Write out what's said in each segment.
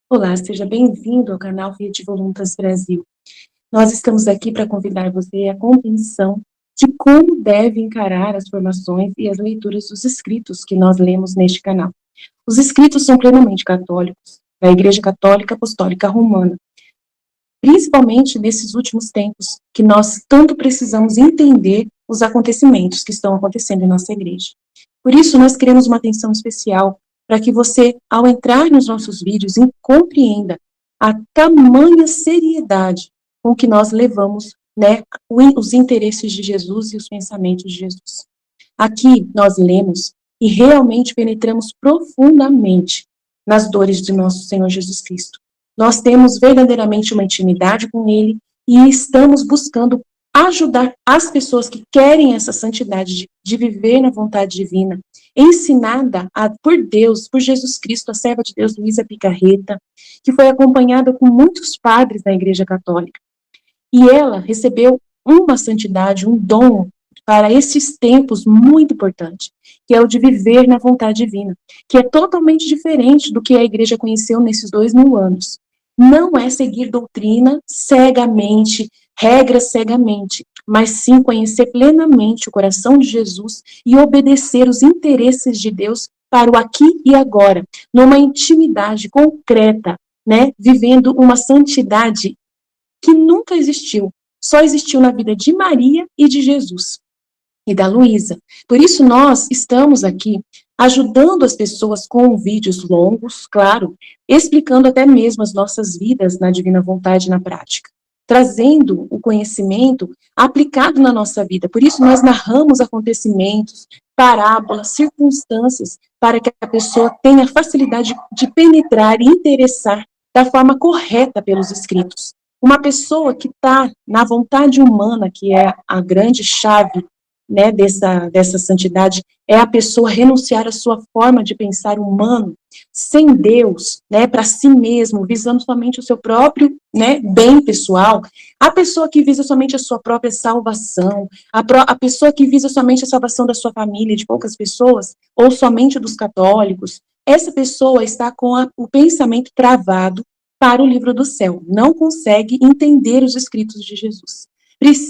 Olá, seja bem-vindo ao canal Rede Voluntas Brasil. Nós estamos aqui para convidar você à compreensão de como deve encarar as formações e as leituras dos escritos que nós lemos neste canal. Os escritos são plenamente católicos, da Igreja Católica Apostólica Romana, principalmente nesses últimos tempos, que nós tanto precisamos entender os acontecimentos que estão acontecendo em nossa igreja. Por isso, nós queremos uma atenção especial para que você, ao entrar nos nossos vídeos, compreenda a tamanha seriedade com que nós levamos, né, os interesses de Jesus e os pensamentos de Jesus. Aqui nós lemos e realmente penetramos profundamente nas dores de nosso Senhor Jesus Cristo. Nós temos verdadeiramente uma intimidade com Ele e estamos buscando ajudar as pessoas que querem essa santidade de viver na vontade divina, ensinada por Deus, por Jesus Cristo, a serva de Deus, Luísa Picarreta, que foi acompanhada com muitos padres da Igreja Católica. E ela recebeu uma santidade, um dom para esses tempos muito importante, que é o de viver na vontade divina, que é totalmente diferente do que a Igreja conheceu nesses 2000 anos. Não é seguir doutrina cegamente, regras cegamente, mas sim conhecer plenamente o coração de Jesus e obedecer os interesses de Deus para o aqui e agora, numa intimidade concreta, né, vivendo uma santidade que nunca existiu, só existiu na vida de Maria e de Jesus e da Luísa. Por isso nós estamos aqui ajudando as pessoas com vídeos longos, claro, explicando até mesmo as nossas vidas na divina vontade na prática, trazendo o conhecimento aplicado na nossa vida. Por isso nós narramos acontecimentos, parábolas, circunstâncias, para que a pessoa tenha facilidade de penetrar e interessar da forma correta pelos escritos. Uma pessoa que está na vontade humana, que é a grande chave, né, dessa santidade, é a pessoa renunciar à sua forma de pensar humano, sem Deus, né, para si mesmo, visando somente o seu próprio, né, bem pessoal. A pessoa que visa somente a sua própria salvação, a pessoa que visa somente a salvação da sua família, de poucas pessoas, ou somente dos católicos, essa pessoa está com o pensamento travado para o livro do céu, não consegue entender os escritos de Jesus.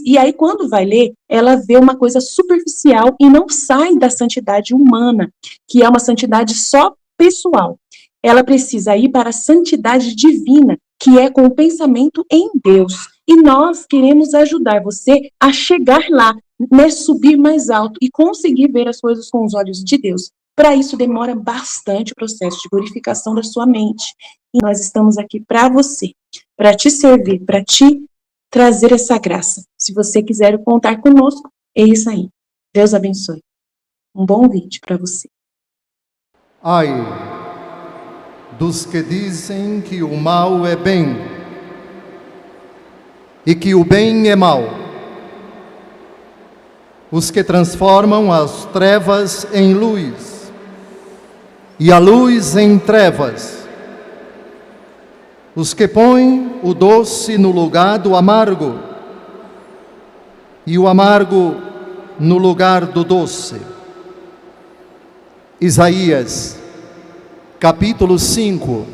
E aí, quando vai ler, ela vê uma coisa superficial e não sai da santidade humana, que é uma santidade só pessoal. Ela precisa ir para a santidade divina, que é com o pensamento em Deus. E nós queremos ajudar você a chegar lá, né, subir mais alto e conseguir ver as coisas com os olhos de Deus. Para isso, demora bastante o processo de purificação da sua mente. E nós estamos aqui para você, para te servir, para te trazer essa graça. Se você quiser contar conosco, é isso aí. Deus abençoe. Um bom vídeo para você. Ai dos que dizem que o mal é bem e que o bem é mal, os que transformam as trevas em luz e a luz em trevas, os que põem o doce no lugar do amargo e o amargo no lugar do doce. Isaías, capítulo 5,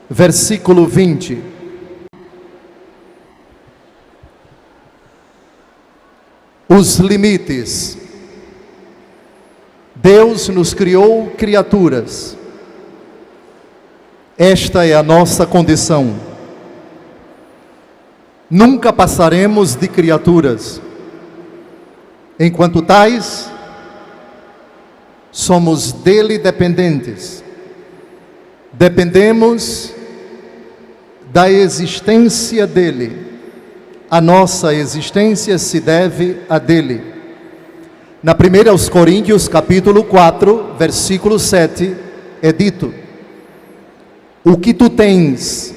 versículo 20. Os limites. Deus nos criou criaturas. Esta é a nossa condição. Nunca passaremos de criaturas. Enquanto tais, somos dele dependentes. Dependemos da existência dele. A nossa existência se deve a dele. Na 1 aos Coríntios, capítulo 4, versículo 7, é dito: o que tu tens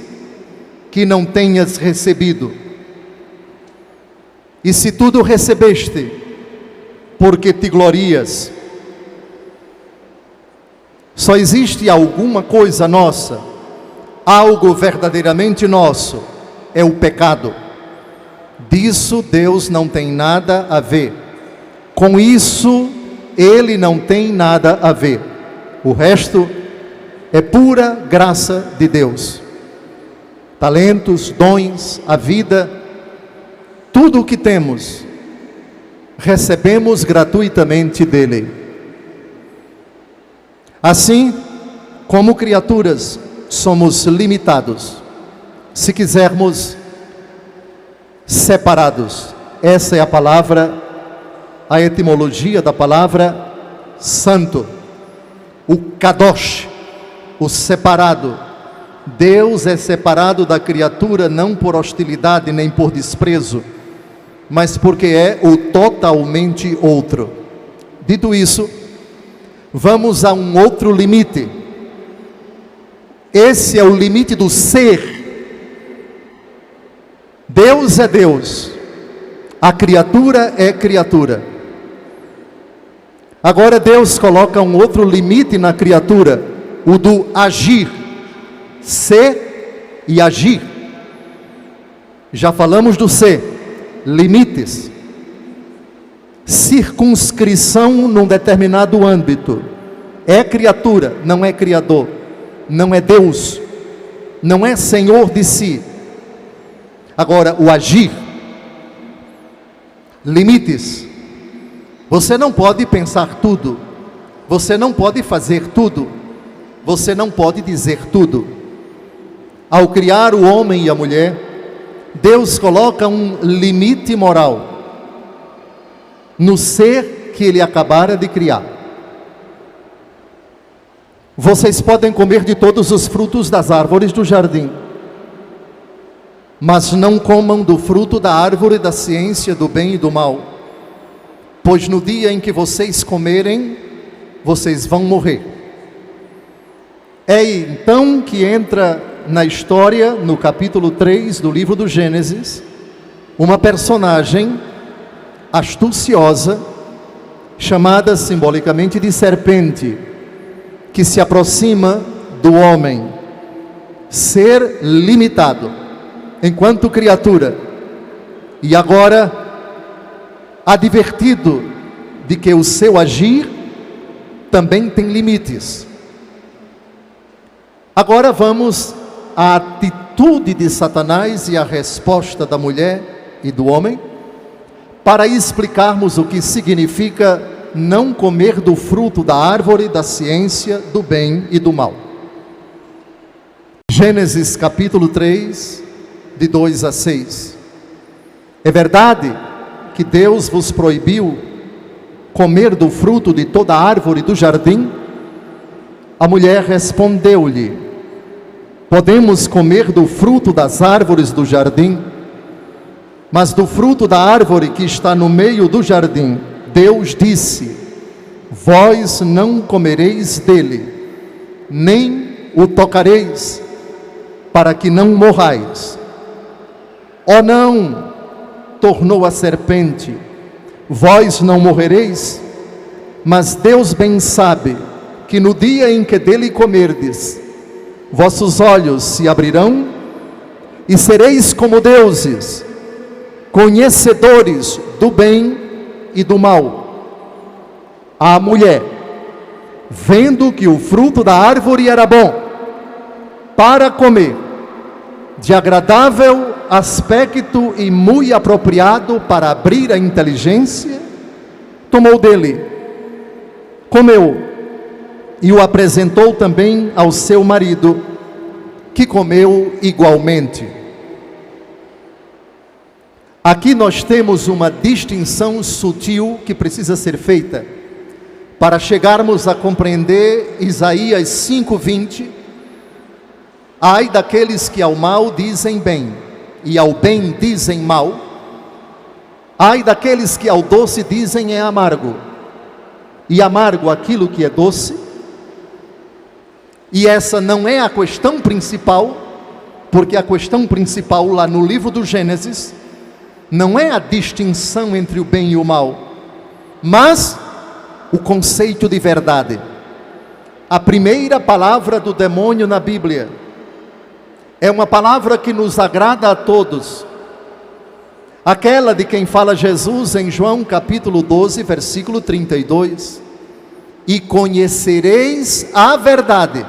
que não tenhas recebido? E se tudo recebeste, porque te glorias? Só existe alguma coisa nossa, algo verdadeiramente nosso, é o pecado. Disso Deus não tem nada a ver. Com isso, ele não tem nada a ver. O resto é pura graça de Deus. Talentos, dons, a vida, tudo o que temos, recebemos gratuitamente dele. Assim, como criaturas, somos limitados. Se quisermos, separados. Essa é a palavra, a etimologia da palavra santo. O kadosh, o separado. Deus é separado da criatura não por hostilidade nem por desprezo, mas porque é o totalmente outro. Dito isso, vamos a um outro limite. Esse é o limite do ser. Deus é Deus, a criatura é criatura. Agora Deus coloca um outro limite na criatura, o do agir, ser e agir. Já falamos do ser, limites, circunscrição num determinado âmbito. É criatura, não é criador, não é Deus, não é senhor de si. Agora, o agir, limites. Você não pode pensar tudo, você não pode fazer tudo, você não pode dizer tudo. Ao criar o homem e a mulher, Deus coloca um limite moral no ser que ele acabara de criar. Vocês podem comer de todos os frutos das árvores do jardim, mas não comam do fruto da árvore da ciência do bem e do mal, pois no dia em que vocês comerem, vocês vão morrer. É então que entra na história, no capítulo 3 do livro do Gênesis, uma personagem astuciosa, chamada simbolicamente de serpente, que se aproxima do homem, ser limitado enquanto criatura, e agora advertido de que o seu agir também tem limites. Agora vamos à atitude de Satanás e à resposta da mulher e do homem, para explicarmos o que significa não comer do fruto da árvore da ciência do bem e do mal. Gênesis capítulo 3, de 2 a 6. É verdade que Deus vos proibiu comer do fruto de toda árvore do jardim? A mulher respondeu-lhe: podemos comer do fruto das árvores do jardim, mas do fruto da árvore que está no meio do jardim, Deus disse: vós não comereis dele, nem o tocareis, para que não morrais. Oh não, tornou a serpente, vós não morrereis, mas Deus bem sabe que no dia em que dele comerdes, vossos olhos se abrirão e sereis como deuses, conhecedores do bem e do mal. A mulher, vendo que o fruto da árvore era bom para comer, de agradável aspecto e muito apropriado para abrir a inteligência, tomou dele, comeu e o apresentou também ao seu marido, que comeu igualmente. Aqui nós temos uma distinção sutil que precisa ser feita para chegarmos a compreender Isaías 5:20. Ai daqueles que ao mal dizem bem e ao bem dizem mal. Ai daqueles que ao doce dizem é amargo, e amargo aquilo que é doce. E essa não é a questão principal, porque a questão principal lá no livro do Gênesis não é a distinção entre o bem e o mal, mas o conceito de verdade. A primeira palavra do demônio na Bíblia é uma palavra que nos agrada a todos. Aquela de quem fala Jesus em João capítulo 12, versículo 32. E conhecereis a verdade,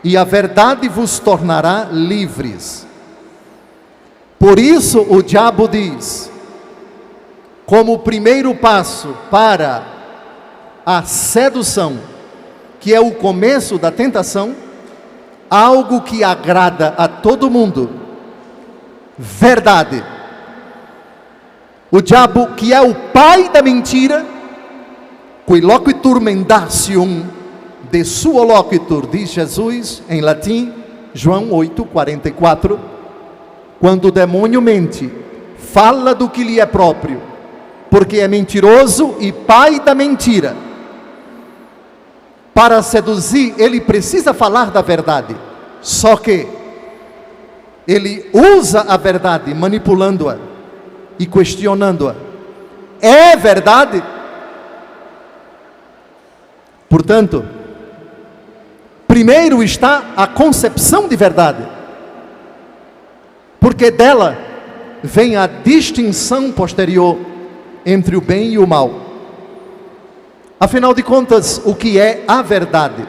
e a verdade vos tornará livres. Por isso o diabo diz, como primeiro passo para a sedução, que é o começo da tentação, algo que agrada a todo mundo, verdade. O diabo, que é o pai da mentira, qui loquitur mendacium de suo loquitur, diz Jesus em latim, João 8:44, quando o demônio mente, fala do que lhe é próprio, porque é mentiroso e pai da mentira. Para seduzir, ele precisa falar da verdade, só que ele usa a verdade manipulando-a e questionando-a. É verdade? Portanto, primeiro está a concepção de verdade, porque dela vem a distinção posterior entre o bem e o mal. Afinal de contas, o que é a verdade?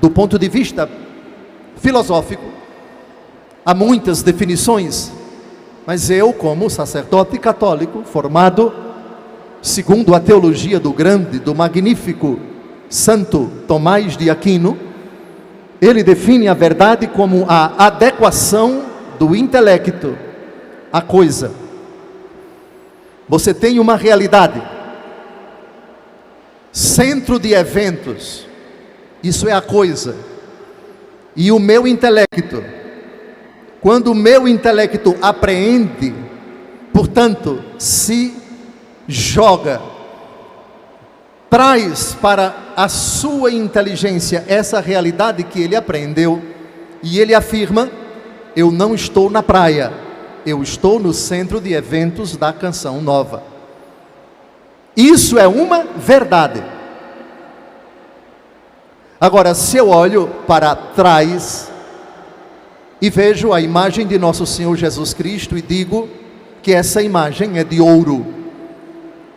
Do ponto de vista filosófico, há muitas definições, mas eu, como sacerdote católico, formado segundo a teologia do grande, do magnífico Santo Tomás de Aquino, ele define a verdade como a adequação do intelecto à coisa. Você tem uma realidade, centro de eventos, isso é a coisa, e o meu intelecto, quando o meu intelecto apreende, portanto, se joga, traz para a sua inteligência essa realidade que ele aprendeu, e ele afirma, eu não estou na praia, eu estou no centro de eventos da Canção Nova. Isso é uma verdade. Agora, se eu olho para trás e vejo a imagem de nosso Senhor Jesus Cristo e digo que essa imagem é de ouro,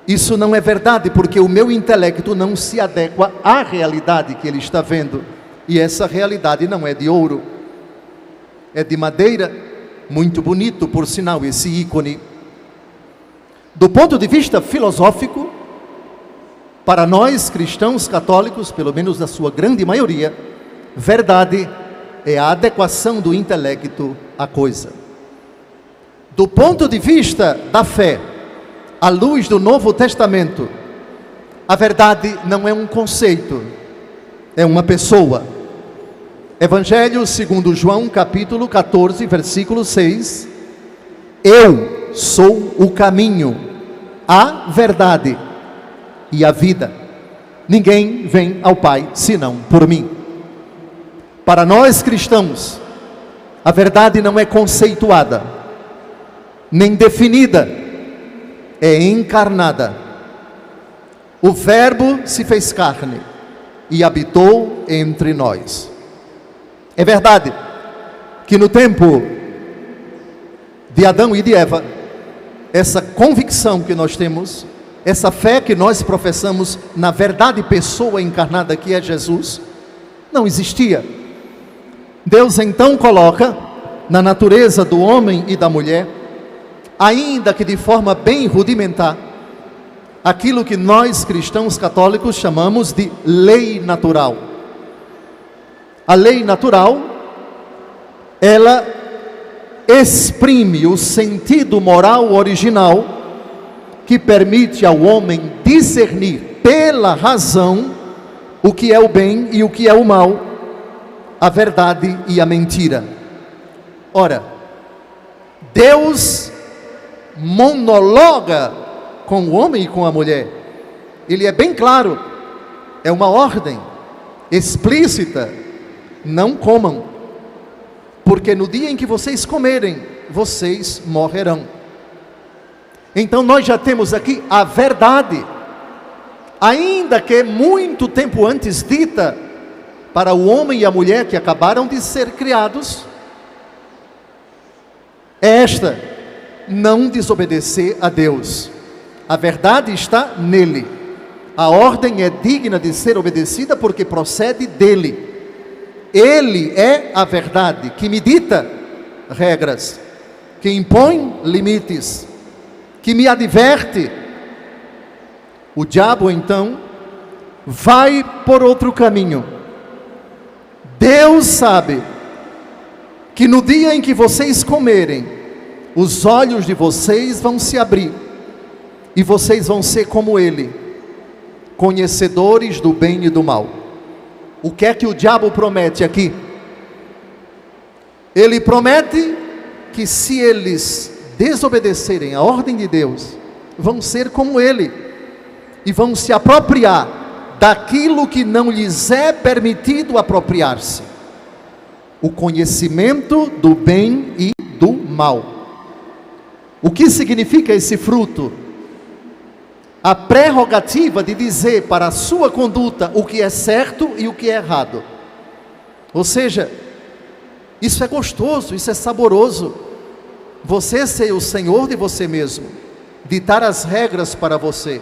isso não é verdade, porque o meu intelecto não se adequa à realidade que ele está vendo, e essa realidade não é de ouro, é de madeira, muito bonito, por sinal, esse ícone. Do ponto de vista filosófico, para nós cristãos católicos, pelo menos da sua grande maioria, verdade é a adequação do intelecto à coisa. Do ponto de vista da fé, à luz do Novo Testamento, a verdade não é um conceito, é uma pessoa. Evangelho segundo João, capítulo 14, versículo 6. Eu sou o caminho, a verdade e a vida. Ninguém vem ao Pai senão por mim. Para nós cristãos, a verdade não é conceituada, nem definida, é encarnada. O Verbo se fez carne e habitou entre nós. É verdade que no tempo de Adão e de Eva, essa convicção que nós temos, essa fé que nós professamos na verdade pessoa encarnada que é Jesus, não existia. Deus então coloca na natureza do homem e da mulher, ainda que de forma bem rudimentar, aquilo que nós cristãos católicos chamamos de lei natural. A lei natural, ela exprime o sentido moral original que permite ao homem discernir pela razão o que é o bem e o que é o mal, a verdade e a mentira. Ora, Deus monologa com o homem e com a mulher. Ele é bem claro, é uma ordem explícita: não comam, porque no dia em que vocês comerem, vocês morrerão. Então nós já temos aqui a verdade, ainda que muito tempo antes dita para o homem e a mulher que acabaram de ser criados, é esta: não desobedecer a Deus. A verdade está nele. A ordem é digna de ser obedecida porque procede dele. Ele é a verdade que me dita regras, que impõe limites, que me adverte. O diabo, então, vai por outro caminho. Deus sabe que no dia em que vocês comerem, os olhos de vocês vão se abrir e vocês vão ser como ele, conhecedores do bem e do mal. O que é que o diabo promete aqui? Ele promete que se eles desobedecerem a ordem de Deus, vão ser como ele e vão se apropriar daquilo que não lhes é permitido apropriar-se: o conhecimento do bem e do mal. O que significa esse fruto? A prerrogativa de dizer para a sua conduta o que é certo e o que é errado. Ou seja, isso é gostoso, isso é saboroso. Você ser o senhor de você mesmo, ditar as regras para você,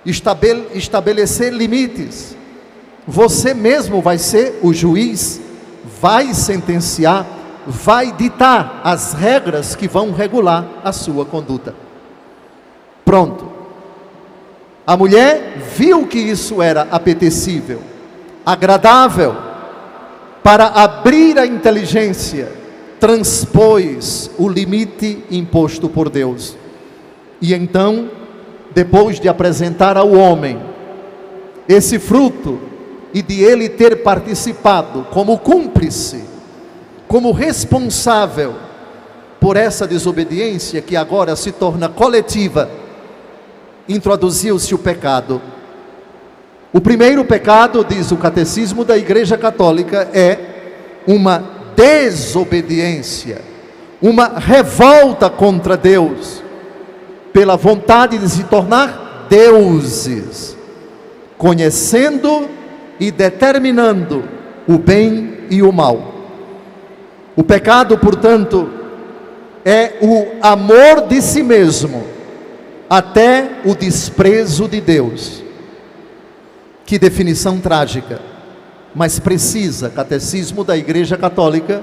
estabelecer limites. Você mesmo vai ser o juiz, vai sentenciar, vai ditar as regras que vão regular a sua conduta. Pronto. A mulher viu que isso era apetecível, agradável, para abrir a inteligência, transpôs o limite imposto por Deus. E então, depois de apresentar ao homem esse fruto, e de ele ter participado como cúmplice, como responsável por essa desobediência que agora se torna coletiva, introduziu-se o pecado. O primeiro pecado, diz o Catecismo da Igreja Católica, é uma desobediência, uma revolta contra Deus, pela vontade de se tornar deuses, conhecendo e determinando o bem e o mal. O pecado, portanto, é o amor de si mesmo, até o desprezo de Deus. Que definição trágica, mas precisa. Catecismo da Igreja Católica,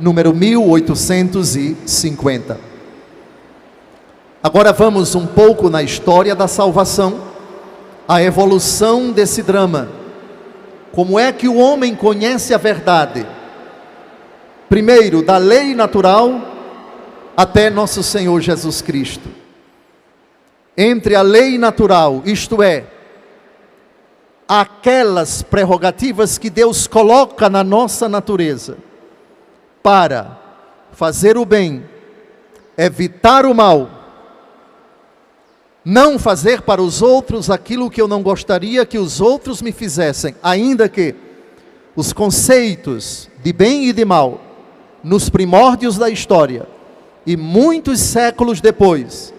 número 1850. Agora vamos um pouco na história da salvação, a evolução desse drama. Como é que o homem conhece a verdade? Primeiro, da lei natural até nosso Senhor Jesus Cristo. Entre a lei natural, isto é, aquelas prerrogativas que Deus coloca na nossa natureza para fazer o bem, evitar o mal, não fazer para os outros aquilo que eu não gostaria que os outros me fizessem, ainda que os conceitos de bem e de mal, nos primórdios da história e muitos séculos depois,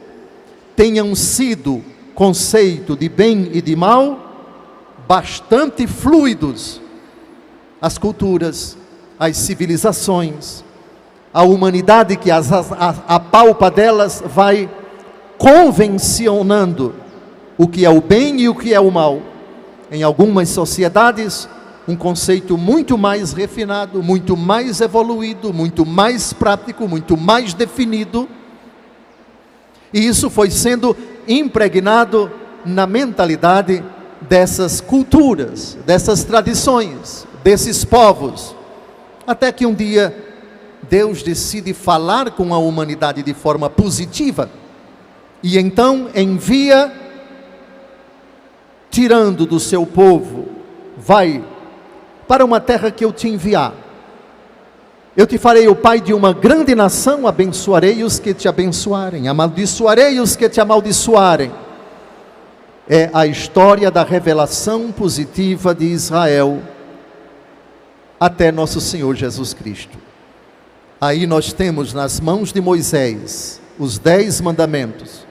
tenham sido conceito de bem e de mal bastante fluidos. As culturas, as civilizações, a humanidade que a palpa delas vai convencionando o que é o bem e o que é o mal. Em algumas sociedades, um conceito muito mais refinado, muito mais evoluído, muito mais prático, muito mais definido. E isso foi sendo impregnado na mentalidade dessas culturas, dessas tradições, desses povos. Até que um dia Deus decide falar com a humanidade de forma positiva. E então envia, tirando do seu povo, vai para uma terra que eu te enviar. Eu te farei o pai de uma grande nação, abençoarei os que te abençoarem, amaldiçoarei os que te amaldiçoarem. É a história da revelação positiva de Israel até nosso Senhor Jesus Cristo. Aí nós temos nas mãos de Moisés os 10 mandamentos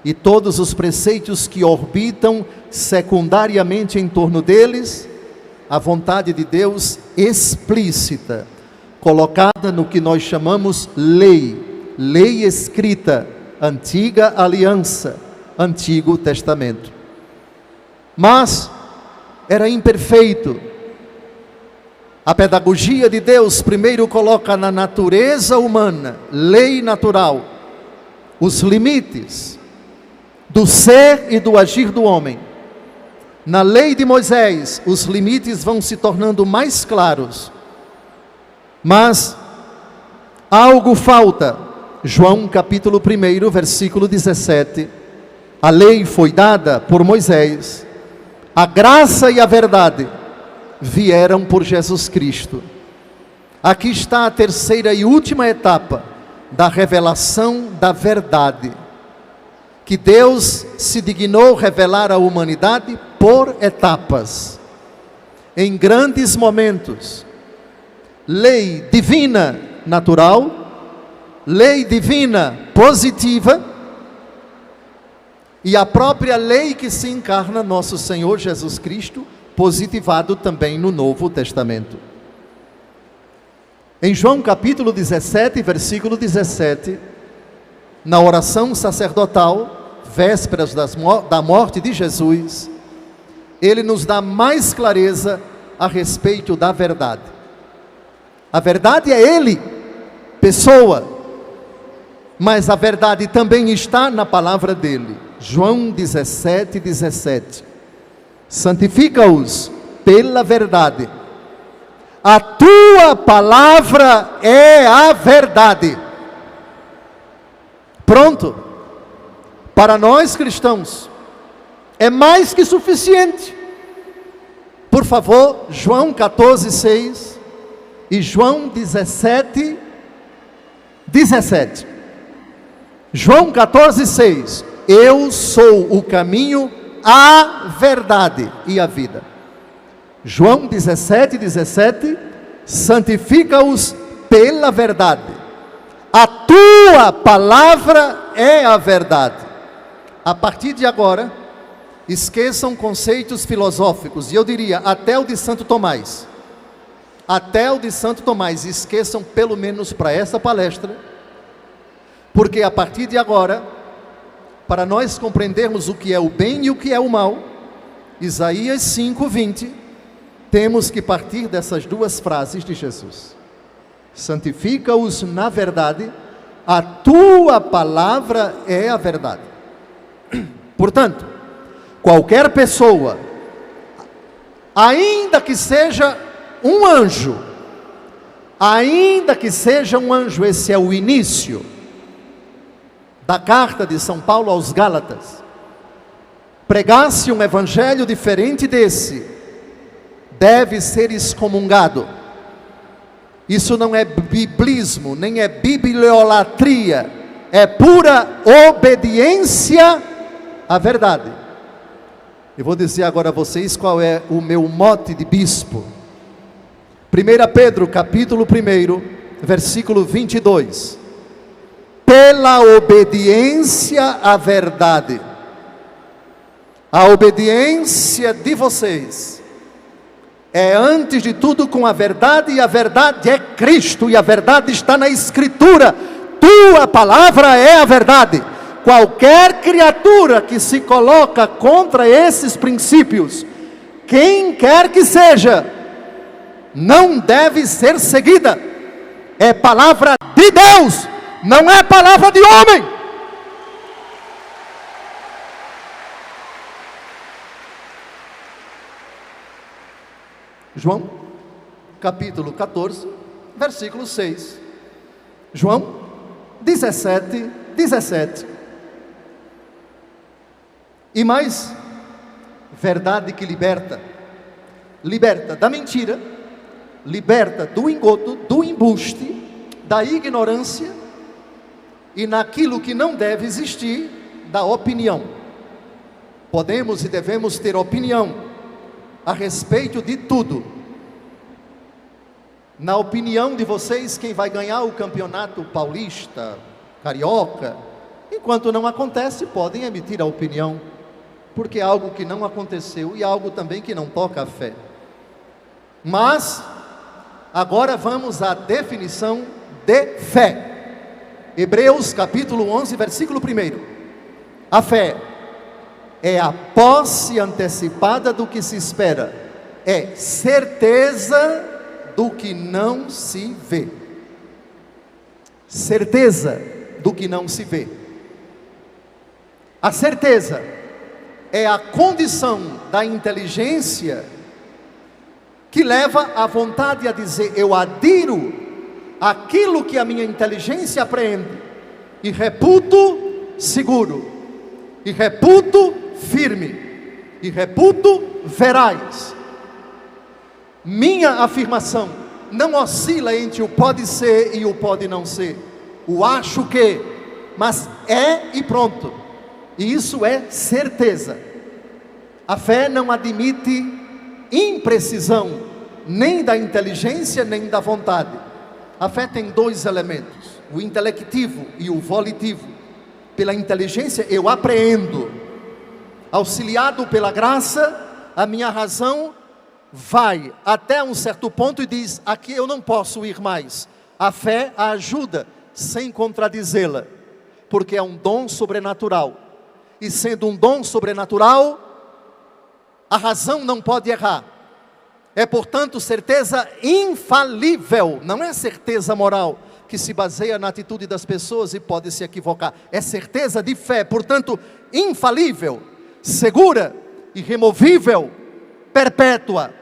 e todos os preceitos que orbitam secundariamente em torno deles, a vontade de Deus explícita, colocada no que nós chamamos lei, lei escrita, antiga aliança, Antigo Testamento. Mas era imperfeito. A pedagogia de Deus primeiro coloca na natureza humana, lei natural, os limites do ser e do agir do homem. Na lei de Moisés, os limites vão se tornando mais claros. Mas algo falta. João capítulo 1, versículo 17. A lei foi dada por Moisés. A graça e a verdade vieram por Jesus Cristo. Aqui está a terceira e última etapa da revelação da verdade, que Deus se dignou revelar à humanidade por etapas, em grandes momentos. Lei divina natural, lei divina positiva, e a própria lei que se encarna, nosso Senhor Jesus Cristo, positivado também no Novo Testamento. Em João capítulo 17, versículo 17, na oração sacerdotal, vésperas da morte de Jesus, ele nos dá mais clareza a respeito da verdade. A verdade é Ele, pessoa, mas a verdade também está na palavra dele. João 17, 17. Santifica-os pela verdade. A tua palavra é a verdade. Pronto. Para nós cristãos, é mais que suficiente. Por favor, João 14, 6 e João 17, 17. João 14, 6. Eu sou o caminho, a verdade e a vida. João 17, 17. Santifica-os pela verdade. A tua palavra é a verdade. A partir de agora, esqueçam conceitos filosóficos, e eu diria, até o de Santo Tomás. Até o de Santo Tomás, esqueçam pelo menos para essa palestra, porque a partir de agora, para nós compreendermos o que é o bem e o que é o mal, Isaías 5, 20, temos que partir dessas duas frases de Jesus. Santifica-os na verdade, a tua palavra é a verdade. Portanto, qualquer pessoa, ainda que seja um anjo, esse é o início da carta de São Paulo aos Gálatas, pregasse um evangelho diferente desse, deve ser excomungado. Isso não é biblismo, nem é bibliolatria, é pura obediência à verdade. Eu vou dizer agora a vocês qual é o meu mote de bispo. 1 Pedro capítulo 1, versículo 22. Pela obediência à verdade. A obediência de vocês é antes de tudo com a verdade, e a verdade é Cristo, e a verdade está na Escritura. Tua palavra é a verdade. Qualquer criatura que se coloca contra esses princípios, quem quer que seja, não deve ser seguida. É palavra de Deus, não é palavra de homem. João, capítulo 14, versículo 6. João 17, 17. E mais, verdade que liberta. Liberta da mentira, liberta do engodo, do embuste, da ignorância e naquilo que não deve existir, da opinião. Podemos e devemos ter opinião a respeito de tudo. Na opinião de vocês, quem vai ganhar o campeonato paulista, carioca? Enquanto não acontece, podem emitir a opinião, porque é algo que não aconteceu e algo também que não toca a fé. Mas agora vamos à definição de fé. Hebreus capítulo 11, versículo 1. A fé é a posse antecipada do que se espera, é certeza do que não se vê. Certeza do que não se vê. A certeza é a condição da inteligência que leva a vontade a dizer: eu adiro aquilo que a minha inteligência apreende e reputo seguro, e reputo firme, e reputo veraz. Minha afirmação não oscila entre o pode ser e o pode não ser, o acho que, mas é e pronto. E isso é certeza. A fé não admite imprecisão, nem da inteligência, nem da vontade. A fé tem dois elementos, o intelectivo e o volitivo. Pela inteligência eu apreendo, auxiliado pela graça, a minha razão vai até um certo ponto e diz: aqui eu não posso ir mais. A fé a ajuda, sem contradizê-la, porque é um dom sobrenatural. E sendo um dom sobrenatural, a razão não pode errar. É, portanto, certeza infalível. Não é certeza moral, que se baseia na atitude das pessoas e pode se equivocar. É certeza de fé, portanto, infalível, segura, irremovível, perpétua.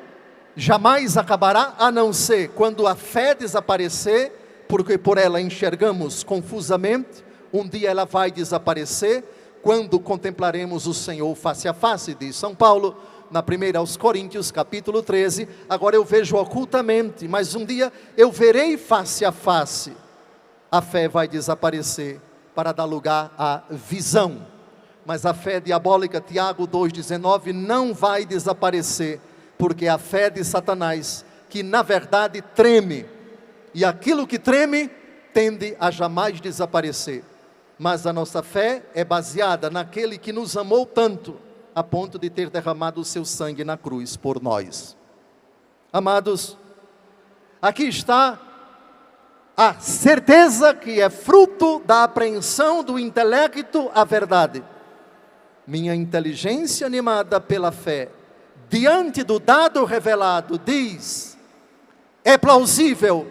Jamais acabará, a não ser quando a fé desaparecer, porque por ela enxergamos confusamente. Um dia ela vai desaparecer, quando contemplaremos o Senhor face a face, diz São Paulo, na 1 aos Coríntios, capítulo 13, agora eu vejo ocultamente, mas um dia eu verei face a face. A fé vai desaparecer para dar lugar à visão. Mas a fé diabólica, Tiago 2,19, não vai desaparecer, porque a fé de Satanás, que na verdade treme, e aquilo que treme tende a jamais desaparecer. Mas a nossa fé é baseada naquele que nos amou tanto, a ponto de ter derramado o seu sangue na cruz por nós. Amados, aqui está a certeza que é fruto da apreensão do intelecto à verdade. Minha inteligência animada pela fé, diante do dado revelado, diz: é plausível,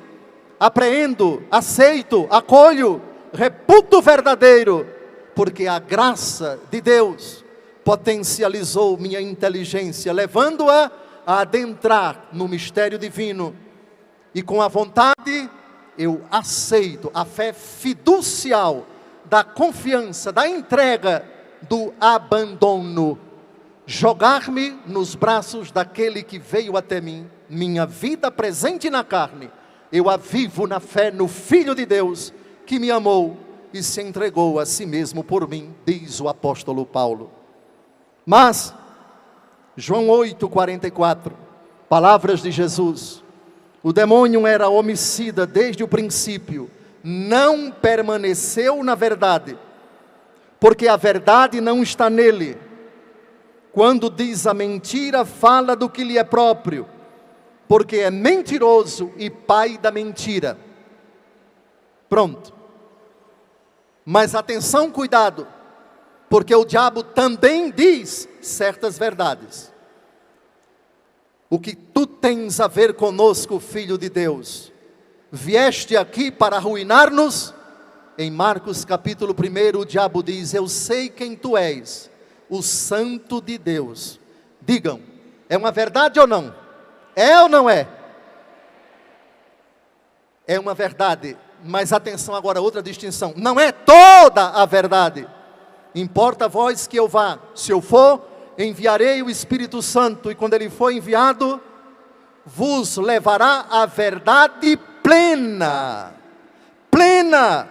apreendo, aceito, acolho, reputo verdadeiro, porque a graça de Deus potencializou minha inteligência, levando-a a adentrar no mistério divino, e com a vontade eu aceito a fé fiducial, da confiança, da entrega, do abandono, jogar-me nos braços daquele que veio até mim, minha vida presente na carne, eu a vivo na fé no Filho de Deus, que me amou e se entregou a si mesmo por mim, diz o apóstolo Paulo. Mas, João 8,44, palavras de Jesus: o demônio era homicida desde o princípio, não permaneceu na verdade, porque a verdade não está nele. Quando diz a mentira, fala do que lhe é próprio, porque é mentiroso e pai da mentira. Pronto. Mas atenção, cuidado, porque o diabo também diz certas verdades. O que tu tens a ver conosco, filho de Deus? Vieste aqui para arruinar-nos? Em Marcos capítulo 1, o diabo diz: eu sei quem tu és, o Santo de Deus. Digam, é uma verdade ou não? É ou não é? É uma verdade, mas atenção agora, outra distinção: não é toda a verdade. Importa a vós que eu vá. Se eu for, enviarei o Espírito Santo, e quando ele for enviado, vos levará a verdade plena. Plena.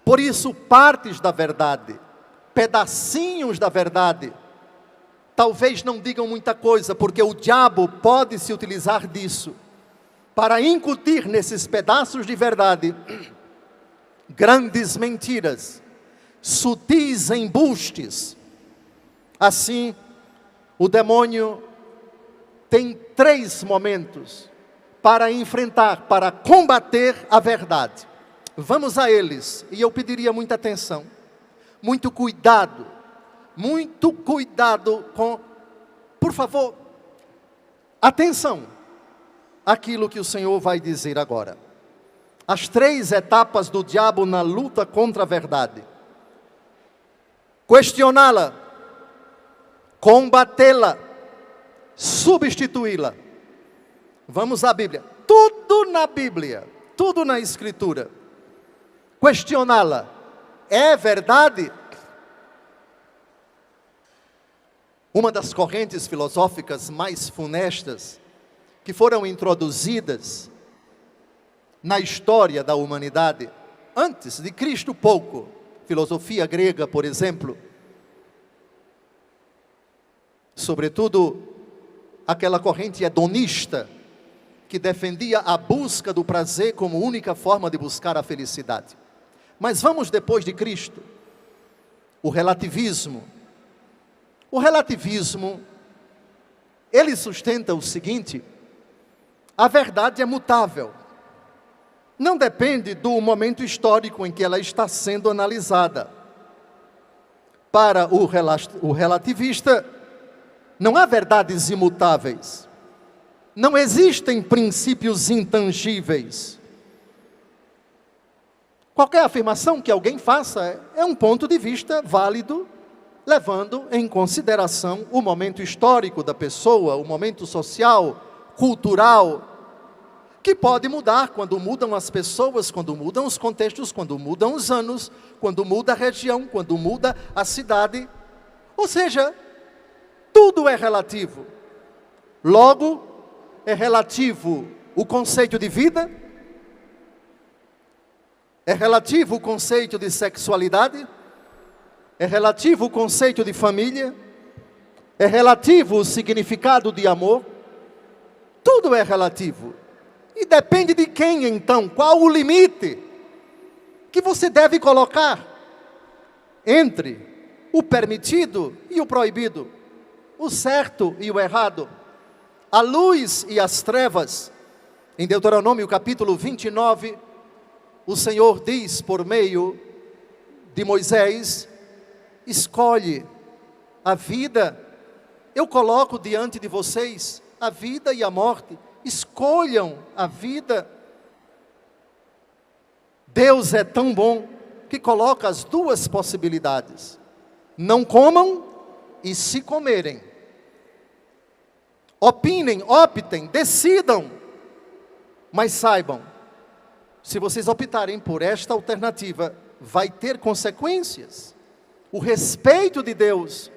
Por isso, partes da verdade, pedacinhos da verdade, talvez não digam muita coisa, porque o diabo pode se utilizar disso para incutir nesses pedaços de verdade grandes mentiras, sutis embustes. Assim, o demônio tem 3 momentos para enfrentar, para combater a verdade. Vamos a eles, e eu pediria muita atenção, muito cuidado com, por favor, atenção, àquilo que o Senhor vai dizer agora. As 3 etapas do diabo na luta contra a verdade: questioná-la, combatê-la, substituí-la. Vamos à Bíblia, tudo na Bíblia, tudo na Escritura. Questioná-la, é verdade? Uma das correntes filosóficas mais funestas que foram introduzidas na história da humanidade, antes de Cristo pouco, filosofia grega, por exemplo, sobretudo aquela corrente hedonista, que defendia a busca do prazer como única forma de buscar a felicidade. Mas vamos depois de Cristo, o relativismo. O relativismo, ele sustenta o seguinte: a verdade é mutável. Não depende do momento histórico em que ela está sendo analisada. Para o relativista, não há verdades imutáveis. Não existem princípios intangíveis. Qualquer afirmação que alguém faça é um ponto de vista válido, levando em consideração o momento histórico da pessoa, o momento social, cultural, que pode mudar quando mudam as pessoas, quando mudam os contextos, quando mudam os anos, quando muda a região, quando muda a cidade. Ou seja, tudo é relativo. Logo, é relativo o conceito de vida, é relativo o conceito de sexualidade, é relativo o conceito de família, é relativo o significado de amor. Tudo é relativo. E depende de quem então, qual o limite que você deve colocar entre o permitido e o proibido, o certo e o errado, a luz e as trevas. Em Deuteronômio capítulo 29, o Senhor diz por meio de Moisés: escolhe a vida, eu coloco diante de vocês a vida e a morte, escolham a vida. Deus é tão bom que coloca as 2 possibilidades: não comam e se comerem. Opinem, optem, decidam, mas saibam, se vocês optarem por esta alternativa, vai ter consequências. O respeito de Deus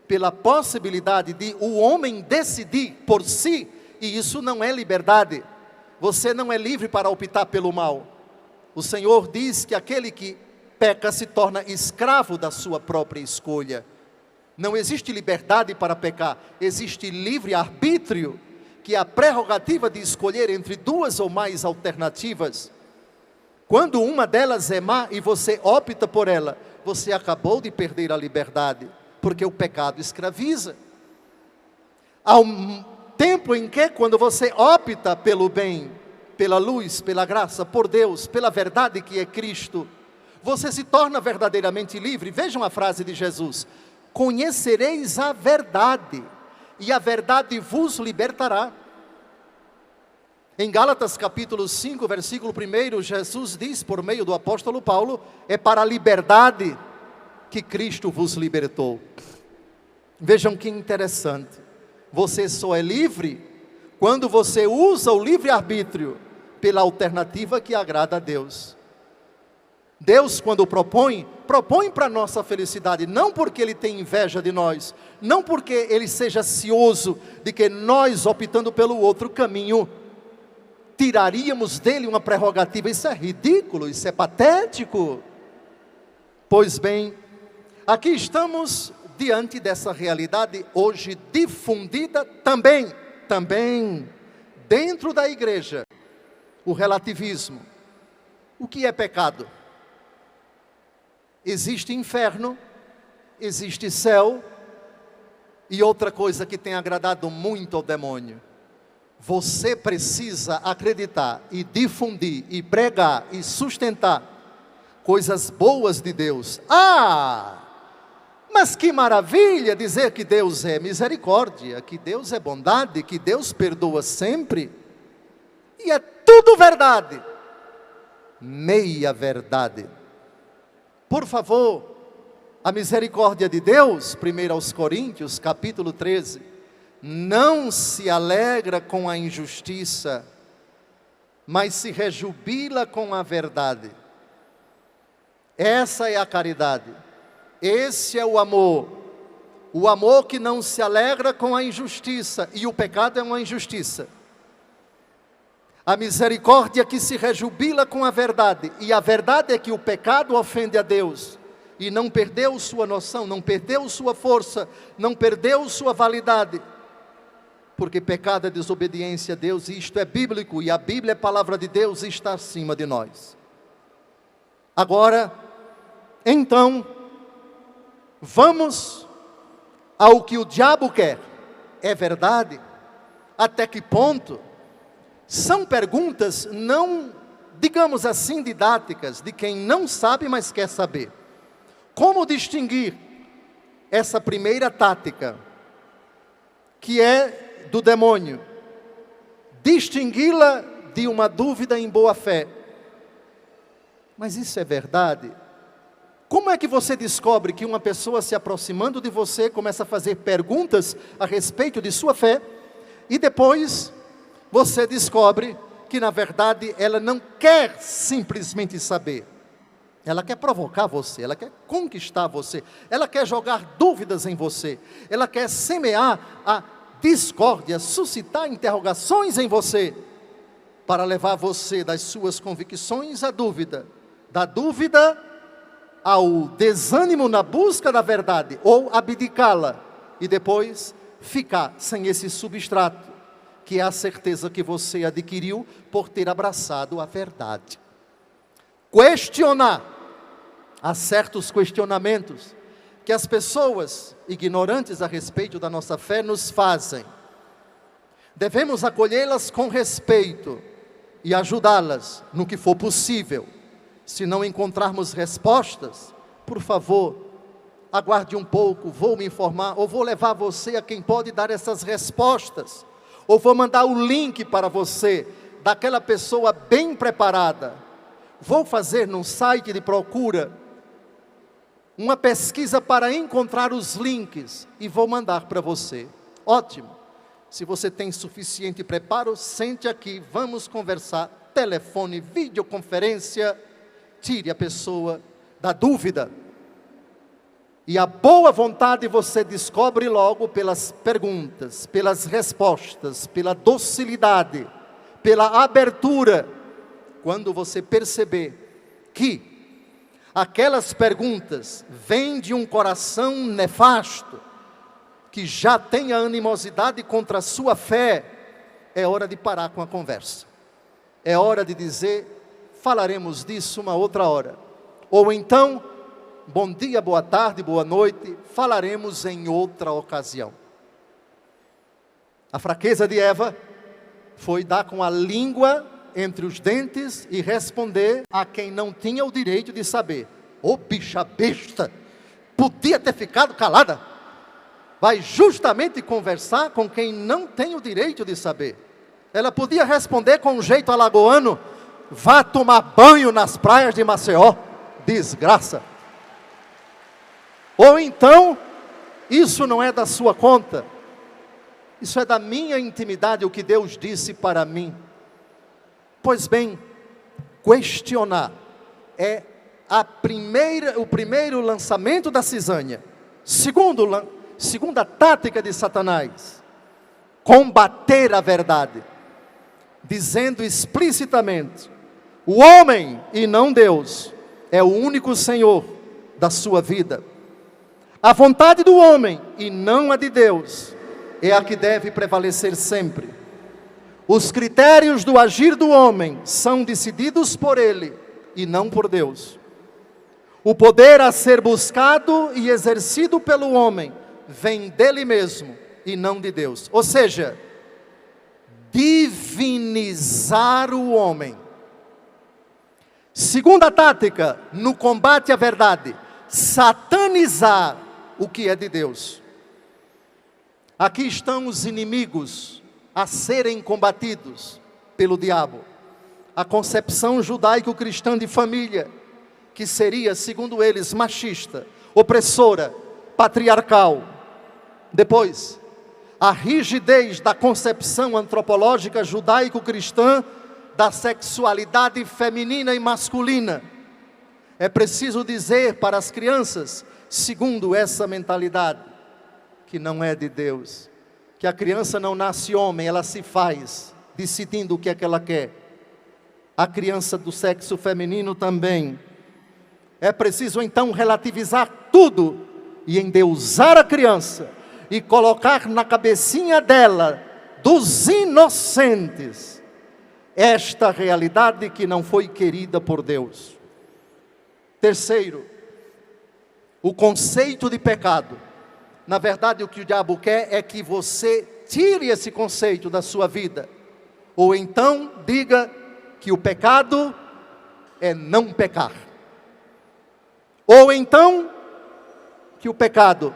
pela possibilidade de o homem decidir por si, e isso não é liberdade. Você não é livre para optar pelo mal. O Senhor diz que aquele que peca se torna escravo da sua própria escolha. Não existe liberdade para pecar, existe livre-arbítrio, que é a prerrogativa de escolher entre 2 ou mais alternativas. Quando uma delas é má e você opta por ela, você acabou de perder a liberdade, porque o pecado escraviza. Ao tempo em que, quando você opta pelo bem, pela luz, pela graça, por Deus, pela verdade que é Cristo, você se torna verdadeiramente livre. Vejam a frase de Jesus: conhecereis a verdade, e a verdade vos libertará. Em Gálatas capítulo 5, versículo 1, Jesus diz por meio do apóstolo Paulo: é para a liberdade que Cristo vos libertou. Vejam que interessante, você só é livre quando você usa o livre-arbítrio pela alternativa que agrada a Deus. Deus, quando propõe para a nossa felicidade, não porque Ele tem inveja de nós, não porque Ele seja cioso de que nós, optando pelo outro caminho, tiraríamos dele uma prerrogativa. Isso é ridículo, isso é patético. Pois bem, aqui estamos diante dessa realidade hoje difundida também dentro da igreja, o relativismo. O que é pecado? Existe inferno, existe céu, e outra coisa que tem agradado muito ao demônio: Você precisa acreditar e difundir e pregar e sustentar coisas boas de Deus. Mas que maravilha dizer que Deus é misericórdia, que Deus é bondade, que Deus perdoa sempre. E é tudo verdade. Meia verdade. Por favor, a misericórdia de Deus, 1 aos Coríntios, capítulo 13, não se alegra com a injustiça, mas se rejubila com a verdade. Essa é a caridade. Esse é o amor que não se alegra com a injustiça, e o pecado é uma injustiça. A misericórdia que se rejubila com a verdade, e a verdade é que o pecado ofende a Deus, e não perdeu sua noção, não perdeu sua força, não perdeu sua validade, porque pecado é desobediência a Deus, e isto é bíblico, e a Bíblia é palavra de Deus e está acima de nós. Agora, então, vamos ao que o diabo quer. É verdade? Até que ponto? São perguntas não, digamos assim, didáticas, de quem não sabe, mas quer saber. Como distinguir essa primeira tática, que é do demônio? Distingui-la de uma dúvida em boa fé. Mas isso é verdade? Como é que você descobre que uma pessoa se aproximando de você começa a fazer perguntas a respeito de sua fé, e depois você descobre que na verdade ela não quer simplesmente saber, ela quer provocar você, ela quer conquistar você, ela quer jogar dúvidas em você, ela quer semear a discórdia, suscitar interrogações em você, para levar você das suas convicções à dúvida, da dúvida ao desânimo na busca da verdade, ou abdicá-la, e depois ficar sem esse substrato, que é a certeza que você adquiriu por ter abraçado a verdade. Questionar. Há certos questionamentos que as pessoas ignorantes a respeito da nossa fé nos fazem. Devemos acolhê-las com respeito e ajudá-las no que for possível. Se não encontrarmos respostas, por favor, aguarde um pouco, vou me informar, ou vou levar você a quem pode dar essas respostas, ou vou mandar o link para você, daquela pessoa bem preparada. Vou fazer num site de procura uma pesquisa para encontrar os links, e vou mandar para você. Ótimo. Se você tem suficiente preparo, sente aqui, vamos conversar, telefone, videoconferência, tire a pessoa da dúvida. E a boa vontade você descobre logo pelas perguntas, pelas respostas, pela docilidade, pela abertura. Quando você perceber que aquelas perguntas vêm de um coração nefasto, que já tem a animosidade contra a sua fé, é hora de parar com a conversa. É hora de dizer: falaremos disso uma outra hora. Ou então, bom dia, boa tarde, boa noite, falaremos em outra ocasião. A fraqueza de Eva foi dar com a língua entre os dentes e responder a quem não tinha o direito de saber. Ô bicha besta, podia ter ficado calada. Vai justamente conversar com quem não tem o direito de saber. Ela podia responder com um jeito alagoano: vá tomar banho nas praias de Maceió, desgraça. Ou então, isso não é da sua conta, isso é da minha intimidade, o que Deus disse para mim. Pois bem, questionar é o primeiro lançamento da cisanha. Segunda tática de Satanás: combater a verdade, dizendo explicitamente: o homem e não Deus é o único Senhor da sua vida. A vontade do homem e não a de Deus é a que deve prevalecer sempre. Os critérios do agir do homem são decididos por ele e não por Deus. O poder a ser buscado e exercido pelo homem vem dele mesmo e não de Deus. Ou seja, divinizar o homem. Segunda tática no combate à verdade: satanizar o que é de Deus. Aqui estão os inimigos a serem combatidos pelo diabo. A concepção judaico-cristã de família, que seria, segundo eles, machista, opressora, patriarcal. Depois, a rigidez da concepção antropológica judaico-cristã da sexualidade feminina e masculina. É preciso dizer para as crianças, segundo essa mentalidade, que não é de Deus, que a criança não nasce homem, ela se faz, decidindo o que é que ela quer. A criança do sexo feminino também. É preciso então relativizar tudo e endeusar a criança e colocar na cabecinha dela, dos inocentes, esta realidade que não foi querida por Deus. Terceiro, o conceito de pecado. Na verdade, o que o diabo quer é que você tire esse conceito da sua vida. Ou então diga que o pecado é não pecar. Ou então que o pecado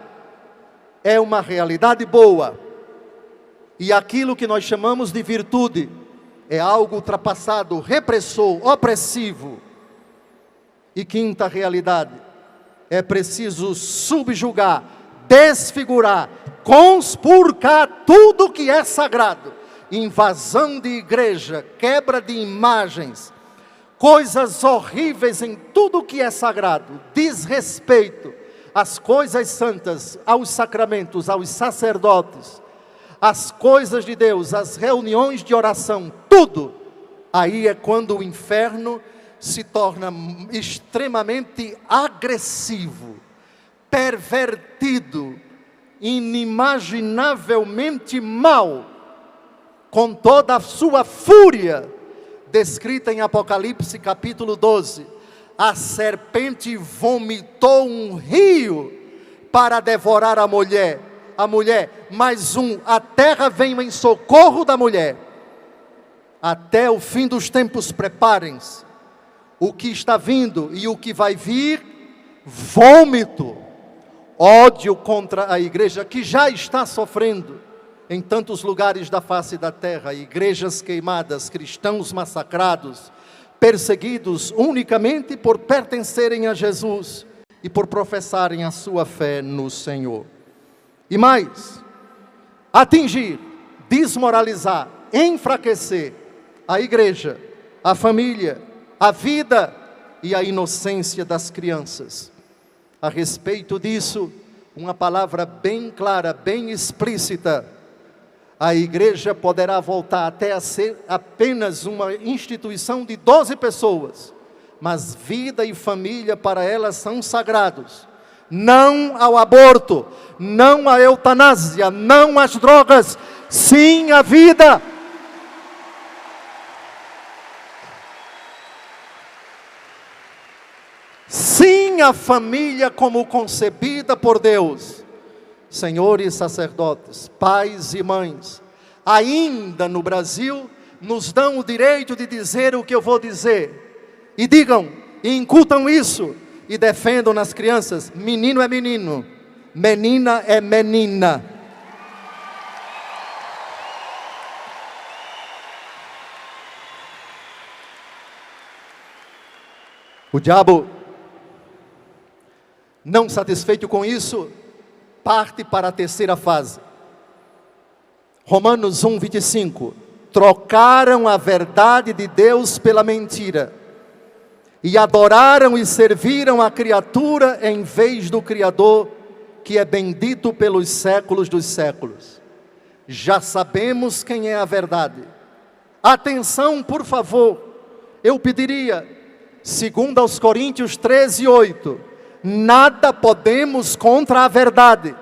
é uma realidade boa. E aquilo que nós chamamos de virtude é algo ultrapassado, repressor, opressivo. E quinta realidade: é preciso subjugar, desfigurar, conspurcar tudo que é sagrado. Invasão de igreja, quebra de imagens, coisas horríveis em tudo que é sagrado, desrespeito às coisas santas, aos sacramentos, aos sacerdotes, as coisas de Deus, as reuniões de oração, tudo. Aí é quando o inferno se torna extremamente agressivo, pervertido, inimaginavelmente mau, com toda a sua fúria, descrita em Apocalipse capítulo 12. A serpente vomitou um rio para devorar a mulher, a terra veio em socorro da mulher. Até o fim dos tempos, preparem-se. O que está vindo e o que vai vir: vômito, ódio contra a igreja, que já está sofrendo em tantos lugares da face da terra, igrejas queimadas, cristãos massacrados, perseguidos unicamente por pertencerem a Jesus e por professarem a sua fé no Senhor. E mais, atingir, desmoralizar, enfraquecer a igreja, a família, a vida e a inocência das crianças. A respeito disso, uma palavra bem clara, bem explícita: a igreja poderá voltar até a ser apenas uma instituição de 12 pessoas, mas vida e família para elas são sagrados. Não ao aborto, não à eutanásia, não às drogas, sim à vida. Sim à família como concebida por Deus. Senhores sacerdotes, pais e mães, ainda no Brasil, nos dão o direito de dizer o que eu vou dizer. E digam, e incutam isso, e defendam nas crianças: menino é menino, menina é menina. O diabo, não satisfeito com isso, parte para a terceira fase. Romanos 1:25. Trocaram a verdade de Deus pela mentira, e adoraram e serviram a criatura em vez do Criador, que é bendito pelos séculos dos séculos. Já sabemos quem é a verdade. Atenção, por favor, eu pediria, segundo aos Coríntios 13:8, nada podemos contra a verdade,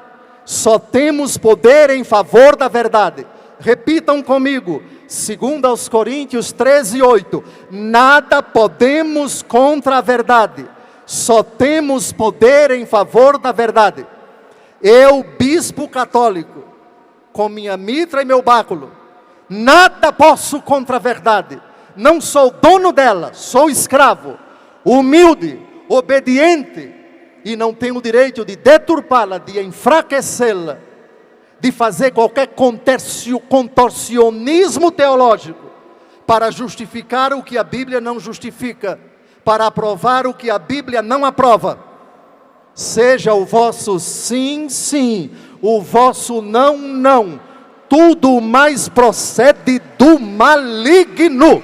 só temos poder em favor da verdade. Repitam comigo, segundo aos Coríntios 13:8, nada podemos contra a verdade, só temos poder em favor da verdade. Eu, bispo católico, com minha mitra e meu báculo, Nada posso contra a verdade. Não sou dono dela, sou escravo, humilde, obediente, e não tenho o direito de deturpá-la, de enfraquecê-la, de fazer qualquer contorcionismo teológico para justificar o que a Bíblia não justifica, para aprovar o que a Bíblia não aprova. Seja o vosso sim, sim, o vosso não, não. Tudo mais procede do maligno.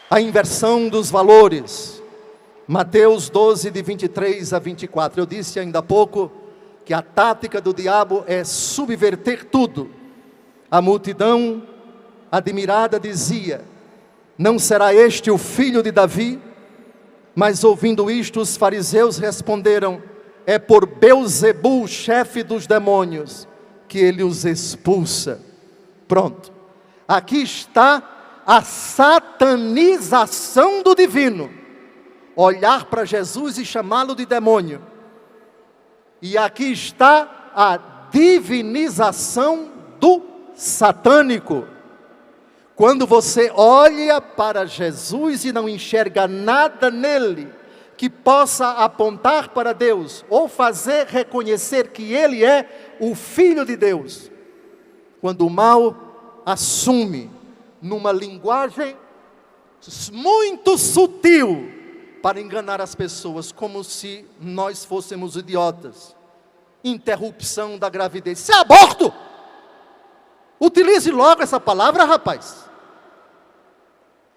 A inversão dos valores. Mateus 12, de 23 a 24. Eu disse ainda há pouco que a tática do diabo é subverter tudo. A multidão admirada dizia: não será este o filho de Davi? Mas ouvindo isto, os fariseus responderam: é por Beelzebul, chefe dos demônios, que ele os expulsa. Pronto. Aqui está a satanização do divino. Olhar para Jesus e chamá-lo de demônio. E aqui está a divinização do satânico. Quando você olha para Jesus e não enxerga nada nele que possa apontar para Deus, ou fazer reconhecer que ele é o Filho de Deus. Quando o mal assume numa linguagem muito sutil para enganar as pessoas, como se nós fôssemos idiotas. Interrupção da gravidez. Isso é aborto! Utilize logo essa palavra, rapaz.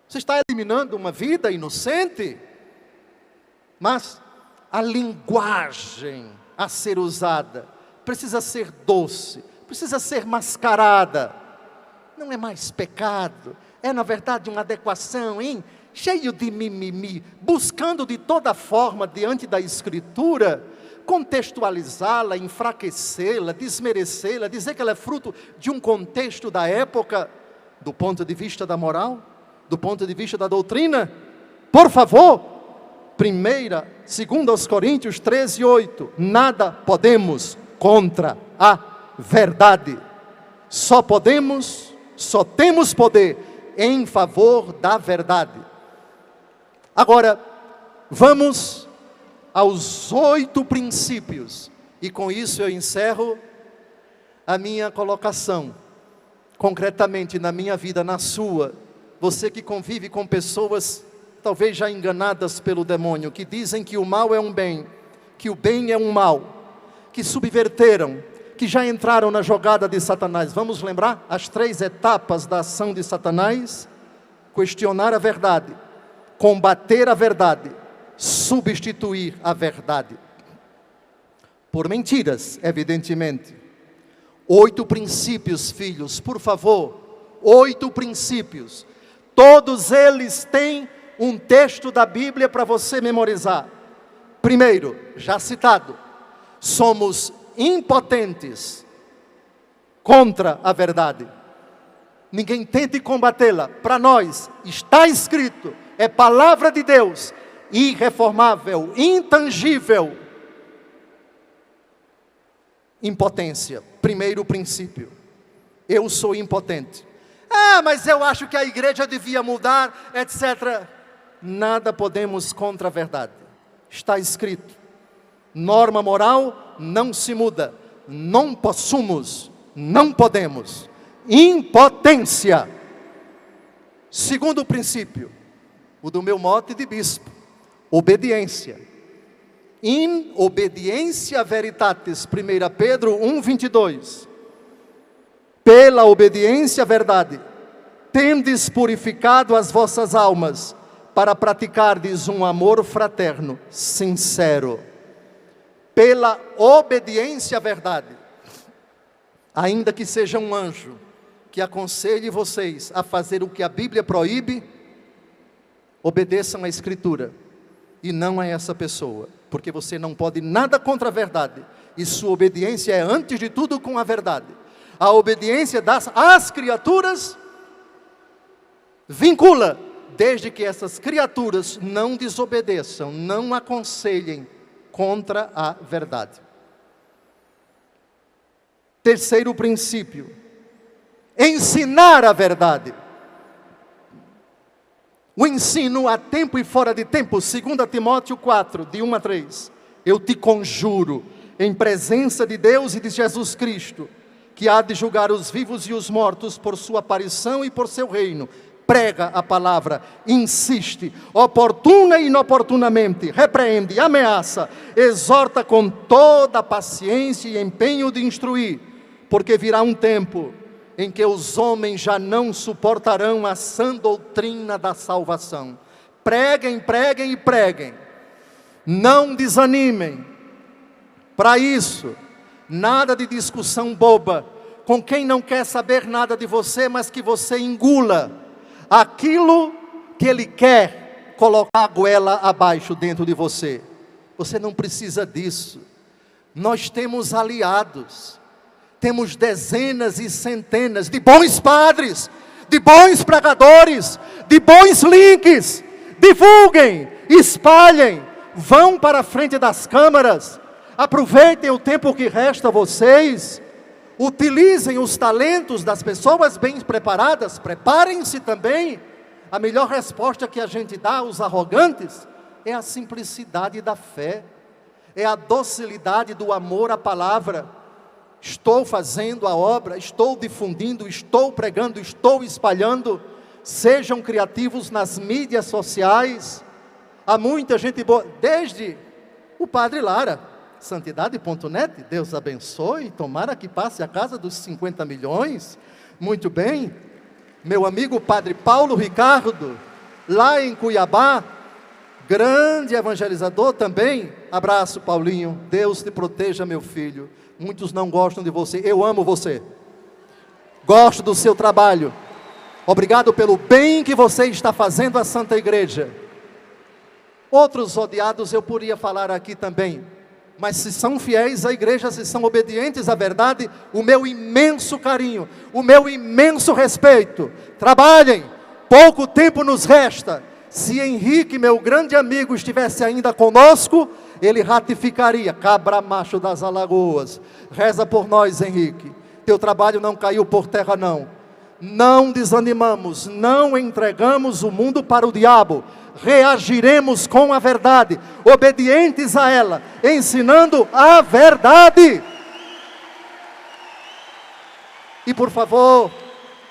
Você está eliminando uma vida inocente. Mas a linguagem a ser usada precisa ser doce, precisa ser mascarada. Não é mais pecado, é na verdade uma adequação, hein? Cheio de mimimi, buscando de toda forma diante da Escritura, contextualizá-la, enfraquecê-la, desmerecê-la, dizer que ela é fruto de um contexto da época, do ponto de vista da moral, do ponto de vista da doutrina. Por favor, 2 Coríntios 13, 8, nada podemos contra a verdade, só temos poder em favor da verdade. Agora, vamos aos 8 princípios, e com isso eu encerro a minha colocação, concretamente na minha vida, na sua, você que convive com pessoas talvez já enganadas pelo demônio, que dizem que o mal é um bem, que o bem é um mal, que subverteram, que já entraram na jogada de Satanás. Vamos lembrar as 3 etapas da ação de Satanás? Questionar a verdade, combater a verdade, substituir a verdade por mentiras, evidentemente. 8 princípios, filhos, por favor, 8 princípios. Todos eles têm um texto da Bíblia para você memorizar. Primeiro, já citado, somos impotentes contra a verdade. Ninguém tente combatê-la. Para nós, está escrito, é palavra de Deus, irreformável, intangível. Impotência, primeiro princípio. Eu sou impotente. Mas eu acho que a igreja devia mudar, etc. Nada podemos contra a verdade. Está escrito. Norma moral não se muda. Não possamos, não podemos. Impotência. Segundo princípio, o do meu mote de bispo. Obediência. In obediência veritatis, 1 Pedro 1:22. Pela obediência à verdade, tendes purificado as vossas almas, para praticardes um amor fraterno, sincero. Pela obediência à verdade, ainda que seja um anjo, que aconselhe vocês a fazer o que a Bíblia proíbe, obedeçam à Escritura, e não a essa pessoa, porque você não pode nada contra a verdade, e sua obediência é antes de tudo com a verdade. A obediência às criaturas vincula, desde que essas criaturas não desobedeçam, não aconselhem contra a verdade. Terceiro princípio: ensinar a verdade. O ensino a tempo e fora de tempo, 2 Timóteo 4, de 1 a 3. Eu te conjuro, em presença de Deus e de Jesus Cristo, que há de julgar os vivos e os mortos por sua aparição e por seu reino. Prega a palavra, insiste, oportuna e inoportunamente, repreende, ameaça, exorta com toda a paciência e empenho de instruir, porque virá um tempo em que os homens já não suportarão a sã doutrina da salvação. Preguem, preguem e preguem. Não desanimem. Para isso, nada de discussão boba, com quem não quer saber nada de você, mas que você engula aquilo que ele quer colocar a goela abaixo dentro de você. Você não precisa disso. Nós temos aliados. Temos dezenas e centenas de bons padres, de bons pregadores, de bons links. Divulguem, espalhem, vão para a frente das câmaras, aproveitem o tempo que resta a vocês, utilizem os talentos das pessoas bem preparadas, preparem-se também. A melhor resposta que a gente dá aos arrogantes é a simplicidade da fé, é a docilidade do amor à palavra. Estou fazendo a obra, estou difundindo, estou pregando, estou espalhando. Sejam criativos nas mídias sociais. Há muita gente boa, desde o Padre Lara, santidade.net, Deus abençoe, tomara que passe a casa dos 50 milhões. Muito bem. Meu amigo Padre Paulo Ricardo, lá em Cuiabá, grande evangelizador também. Abraço, Paulinho, Deus te proteja, meu filho. Muitos não gostam de você, eu amo você, gosto do seu trabalho, obrigado pelo bem que você está fazendo à Santa Igreja. Outros odiados eu poderia falar aqui também, mas se são fiéis à igreja, se são obedientes à verdade, o meu imenso carinho, o meu imenso respeito. Trabalhem, pouco tempo nos resta. Se Henrique, meu grande amigo, estivesse ainda conosco, ele ratificaria, cabra macho das Alagoas. Reza por nós, Henrique, teu trabalho não caiu por terra não. Não desanimamos, não entregamos o mundo para o diabo, reagiremos com a verdade, obedientes a ela, ensinando a verdade. E por favor,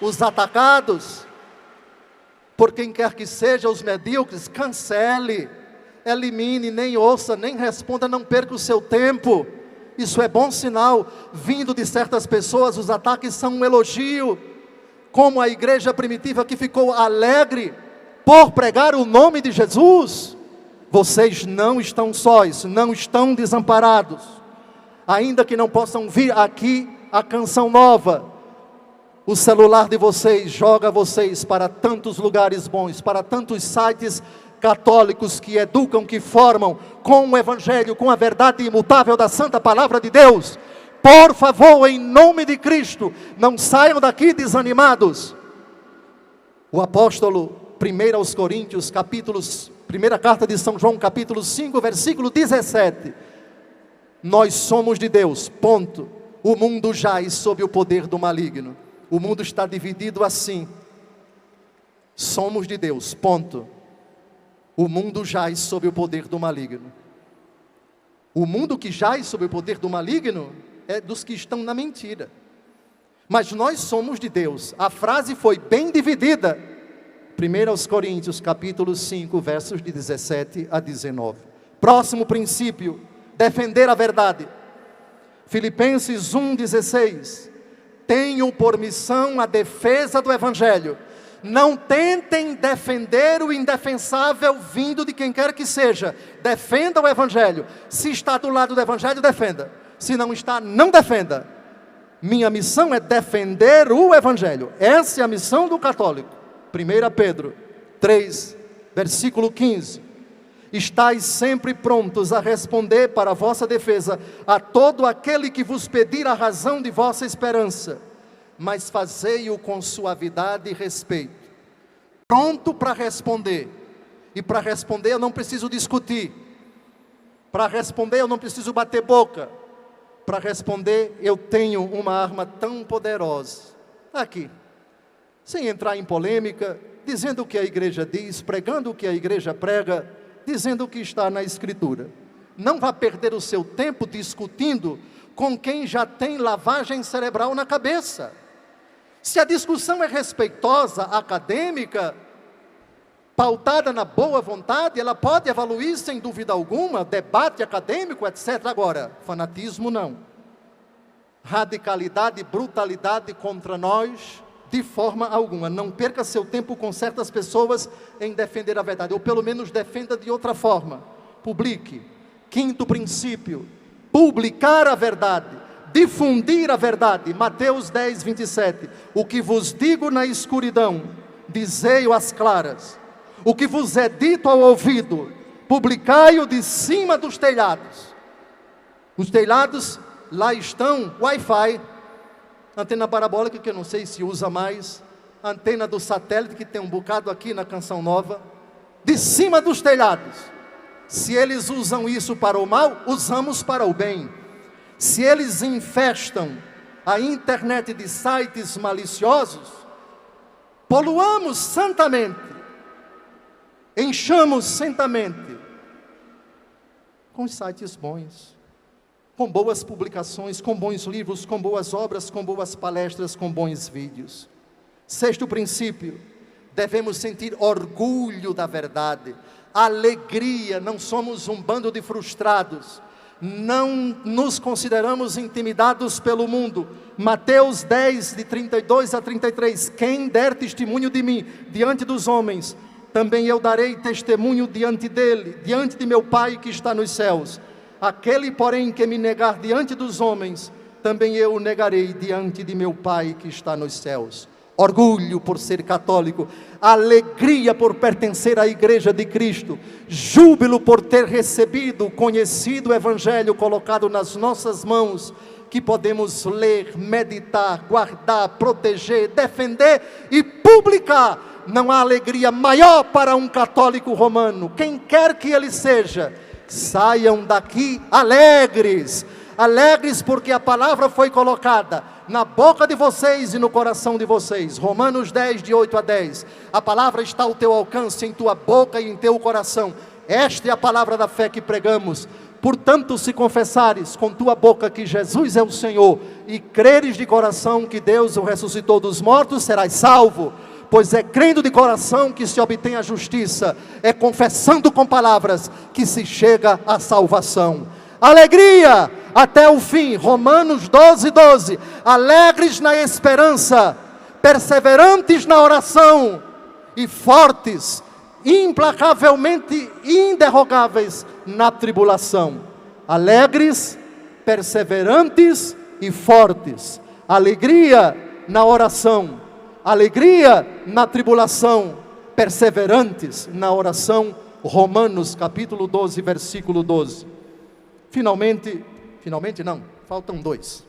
os atacados, por quem quer que seja, os medíocres, cancele, elimine, nem ouça, nem responda, não perca o seu tempo. Isso é bom sinal. Vindo de certas pessoas, os ataques são um elogio. Como a igreja primitiva que ficou alegre por pregar o nome de Jesus. Vocês não estão sós, não estão desamparados. Ainda que não possam vir aqui a canção nova, o celular de vocês joga vocês para tantos lugares bons, para tantos sites católicos que educam, que formam com o Evangelho, com a verdade imutável da Santa Palavra de Deus. Por favor, em nome de Cristo, não saiam daqui desanimados. O apóstolo, 1 aos Coríntios, primeira carta de São João, capítulo 5, versículo 17. Nós somos de Deus, ponto. O mundo jaz sob o poder do maligno. O mundo está dividido assim. Somos de Deus, ponto. O mundo jaz sob o poder do maligno. O mundo que jaz sob o poder do maligno é dos que estão na mentira. Mas nós somos de Deus. A frase foi bem dividida. 1 aos Coríntios, capítulo 5, versos de 17 a 19. Próximo princípio, defender a verdade. Filipenses 1,16. Tenho por missão a defesa do Evangelho. Não tentem defender o indefensável vindo de quem quer que seja. Defenda o Evangelho. Se está do lado do Evangelho, defenda. Se não está, não defenda. Minha missão é defender o Evangelho. Essa é a missão do católico. 1 Pedro 3, versículo 15. Estais sempre prontos a responder para a vossa defesa a todo aquele que vos pedir a razão de vossa esperança, mas fazei-o com suavidade e respeito. Pronto para responder. E para responder eu não preciso discutir. Para responder eu não preciso bater boca. para responder, eu tenho uma arma tão poderosa. Aqui, sem entrar em polêmica, dizendo o que a igreja diz, pregando o que a igreja prega, dizendo o que está na Escritura. Não vá perder o seu tempo discutindo com quem já tem lavagem cerebral na cabeça. Se a discussão é respeitosa, acadêmica, pautada na boa vontade, ela pode evoluir sem dúvida alguma, debate acadêmico, etc. Agora, fanatismo não. Radicalidade, brutalidade contra nós, de forma alguma. Não perca seu tempo com certas pessoas em defender a verdade, ou pelo menos defenda de outra forma. Publique. Quinto princípio, publicar a verdade, difundir a verdade. Mateus 10, 27. O que vos digo na escuridão, dizei-o às claras. O que vos é dito ao ouvido, publicai-o de cima dos telhados. Os telhados, lá estão, Wi-Fi, antena parabólica, que eu não sei se usa mais, antena do satélite, que tem um bocado aqui na Canção Nova, de cima dos telhados. Se eles usam isso para o mal, usamos para o bem. Se eles infestam a internet de sites maliciosos, poluamos santamente. Enchamos santamente com sites bons, com boas publicações, com bons livros, com boas obras, com boas palestras, com bons vídeos. Sexto princípio, devemos sentir orgulho da verdade, alegria, não somos um bando de frustrados, não nos consideramos intimidados pelo mundo. Mateus 10, de 32 a 33, quem der testemunho de mim diante dos homens, também eu darei testemunho diante dele, diante de meu Pai que está nos céus. Aquele, porém, que me negar diante dos homens, também eu o negarei diante de meu Pai que está nos céus. Orgulho por ser católico, alegria por pertencer à Igreja de Cristo, júbilo por ter recebido, conhecido o Evangelho colocado nas nossas mãos, que podemos ler, meditar, guardar, proteger, defender e publicar. Não há alegria maior para um católico romano, quem quer que ele seja. Saiam daqui alegres, alegres porque a palavra foi colocada na boca de vocês e no coração de vocês. Romanos 10, de 8 a 10, a palavra está ao teu alcance, em tua boca e em teu coração. Esta é a palavra da fé que pregamos. Portanto, se confessares com tua boca que Jesus é o Senhor, e creres de coração que Deus o ressuscitou dos mortos, serás salvo. Pois é crendo de coração que se obtém a justiça, é confessando com palavras que se chega à salvação. Alegria até o fim. Romanos 12, 12. Alegres na esperança, perseverantes na oração e fortes, implacavelmente inderrogáveis na tribulação. Alegres, perseverantes e fortes. Alegria na oração, alegria na tribulação, perseverantes na oração. Romanos capítulo 12, versículo 12. Finalmente não, faltam dois.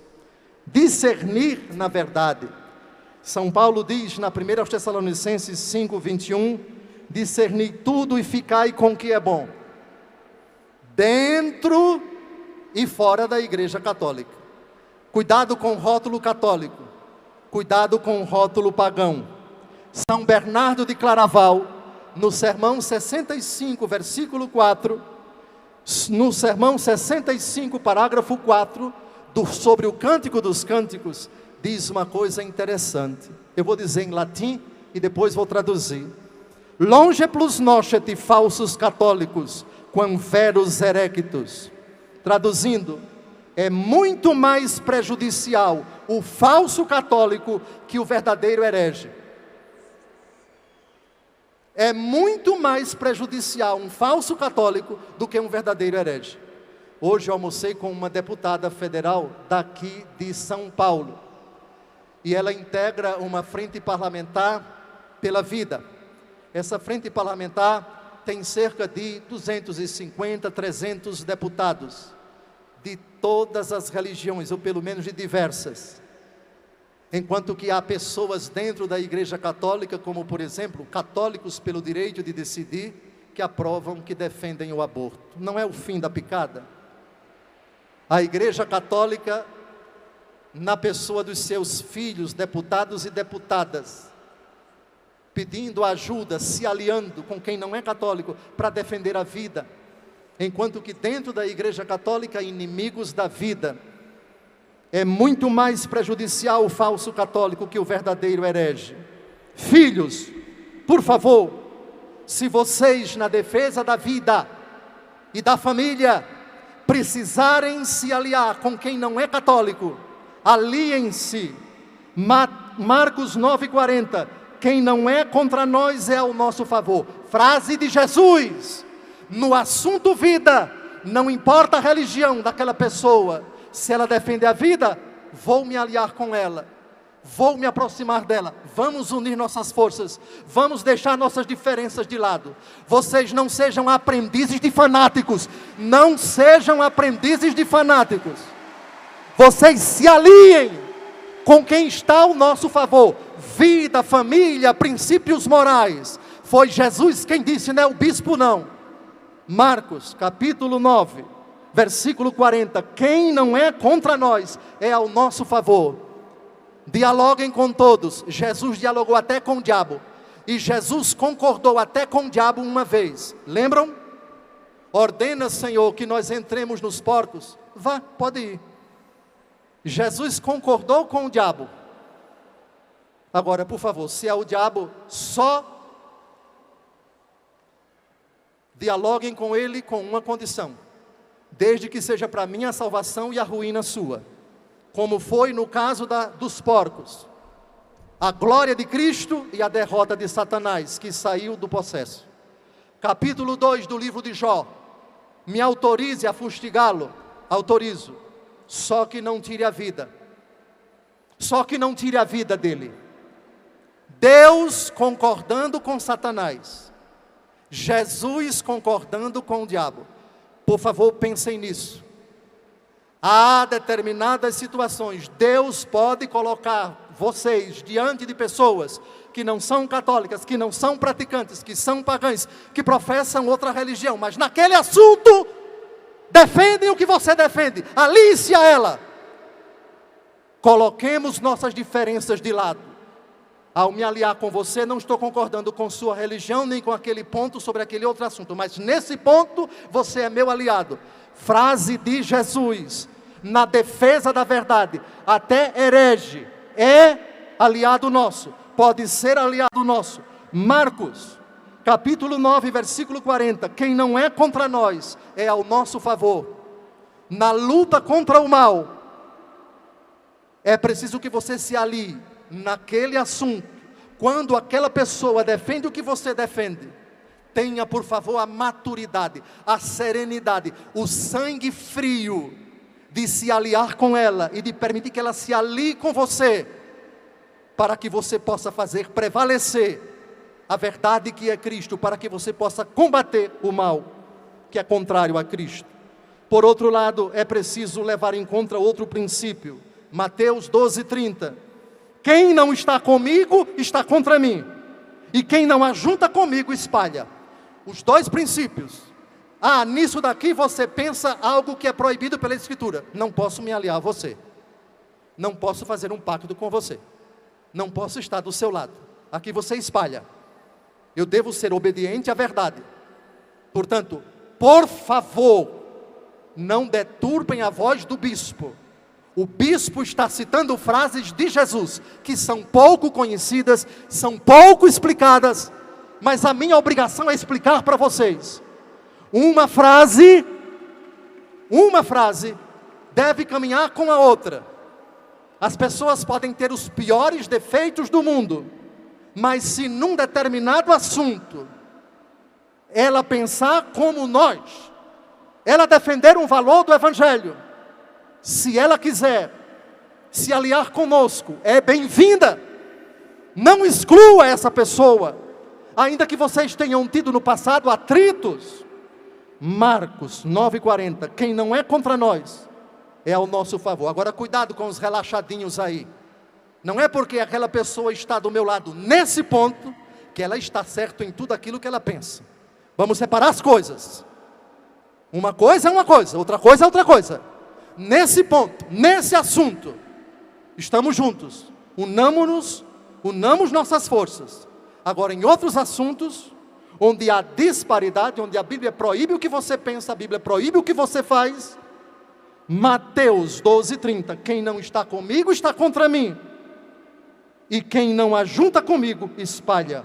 Discernir na verdade. São Paulo diz na 1 aos Tessalonicenses 5, 21, discernir tudo e ficai com o que é bom, dentro e fora da Igreja Católica. Cuidado com o rótulo católico, cuidado com o rótulo pagão. São Bernardo de Claraval, no sermão 65, versículo 4, no sermão 65, parágrafo 4, sobre o Cântico dos Cânticos, diz uma coisa interessante. Eu vou dizer em latim e depois vou traduzir. Longe plus nocet falsos católicos, quam veros herécitos. Traduzindo, é muito mais prejudicial o falso católico que o verdadeiro herege. É muito mais prejudicial um falso católico do que um verdadeiro herege. Hoje eu almocei com uma deputada federal daqui de São Paulo. E ela integra uma frente parlamentar pela vida. Essa frente parlamentar tem cerca de 250, 300 deputados. De todas as religiões, ou pelo menos de diversas. Enquanto que há pessoas dentro da Igreja Católica, como por exemplo, católicos pelo direito de decidir, que aprovam, que defendem o aborto. Não é o fim da picada? A Igreja Católica, na pessoa dos seus filhos, deputados e deputadas, pedindo ajuda, se aliando com quem não é católico para defender a vida, enquanto que dentro da Igreja Católica, inimigos da vida. É muito mais prejudicial o falso católico que o verdadeiro herege. Filhos, por favor, se vocês na defesa da vida e da família precisarem se aliar com quem não é católico, aliem-se. Marcos 9,40, quem não é contra nós é ao nosso favor. Frase de Jesus. No assunto vida, não importa a religião daquela pessoa, se ela defende a vida, vou me aliar com ela, vou me aproximar dela, vamos unir nossas forças, vamos deixar nossas diferenças de lado. Vocês não sejam aprendizes de fanáticos, não sejam aprendizes de fanáticos. Vocês se aliem com quem está ao nosso favor. Vida, família, princípios morais. Foi Jesus quem disse, não é o bispo não. Marcos, capítulo 9, versículo 40. Quem não é contra nós é ao nosso favor. Dialoguem com todos. Jesus dialogou até com o diabo. E Jesus concordou até com o diabo uma vez. Lembram? Ordena, Senhor, que nós entremos nos porcos. Vá, pode ir. Jesus concordou com o diabo. Agora, por favor, se é o diabo, só dialoguem com ele com uma condição: desde que seja para mim a salvação e a ruína sua. Como foi no caso dos porcos. A glória de Cristo e a derrota de Satanás, que saiu do possesso. Capítulo 2 do livro de Jó. Me autorize a fustigá-lo. Autorizo. Só que não tire a vida. Só que não tire a vida dele. Deus concordando com Satanás. Jesus concordando com o diabo. Por favor, pensem nisso. Há determinadas situações, Deus pode colocar vocês diante de pessoas que não são católicas, que não são praticantes, que são pagãs, que professam outra religião, mas naquele assunto, defendem o que você defende, alie-se a ela. Coloquemos nossas diferenças de lado. Ao me aliar com você, não estou concordando com sua religião, nem com aquele ponto sobre aquele outro assunto, mas nesse ponto, você é meu aliado. Frase de Jesus, na defesa da verdade, até herege, é aliado nosso, pode ser aliado nosso. Marcos, capítulo 9, versículo 40, quem não é contra nós, é ao nosso favor. Na luta contra o mal, é preciso que você se alie naquele assunto. Quando aquela pessoa defende o que você defende, tenha por favor a maturidade, a serenidade, o sangue frio de se aliar com ela e de permitir que ela se alie com você, para que você possa fazer prevalecer a verdade que é Cristo, para que você possa combater o mal que é contrário a Cristo. Por outro lado, é preciso levar em conta outro princípio. Mateus 12:30. Quem não está comigo, está contra mim. E quem não ajunta comigo, espalha. Os dois princípios. Nisso daqui você pensa algo que é proibido pela Escritura. Não posso me aliar a você. Não posso fazer um pacto com você. Não posso estar do seu lado. Aqui você espalha. Eu devo ser obediente à verdade. Portanto, por favor, não deturpem a voz do bispo. O bispo está citando frases de Jesus, que são pouco conhecidas, são pouco explicadas, mas a minha obrigação é explicar para vocês. Uma frase deve caminhar com a outra. As pessoas podem ter os piores defeitos do mundo, mas se num determinado assunto, ela pensar como nós, ela defender um valor do Evangelho, se ela quiser se aliar conosco, é bem-vinda. Não exclua essa pessoa, ainda que vocês tenham tido no passado atritos. Marcos 9:40, quem não é contra nós, é ao nosso favor. Agora cuidado com os relaxadinhos aí. Não é porque aquela pessoa está do meu lado nesse ponto, que ela está certa em tudo aquilo que ela pensa. Vamos separar as coisas. Uma coisa é uma coisa, outra coisa é outra coisa. nesse ponto, nesse assunto, estamos juntos, unamos nossas forças. Agora, em outros assuntos, onde há disparidade, onde a Bíblia proíbe o que você pensa, a Bíblia proíbe o que você faz, Mateus 12:30, quem não está comigo está contra mim, e quem não ajunta comigo, espalha.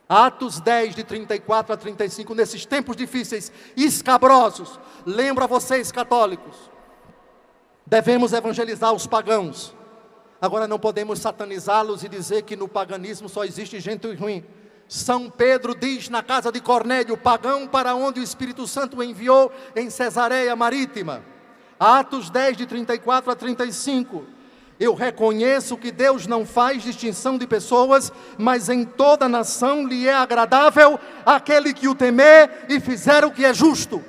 Atos 10, de 34 a 35, nesses tempos difíceis, escabrosos, lembro a vocês católicos, devemos evangelizar os pagãos. Agora não podemos satanizá-los e dizer que no paganismo só existe gente ruim. São Pedro diz na casa de Cornélio, pagão para onde o Espírito Santo o enviou, em Cesareia Marítima. Atos 10, de 34 a 35. Eu reconheço que Deus não faz distinção de pessoas, mas em toda nação lhe é agradável aquele que o temer e fizer o que é justo.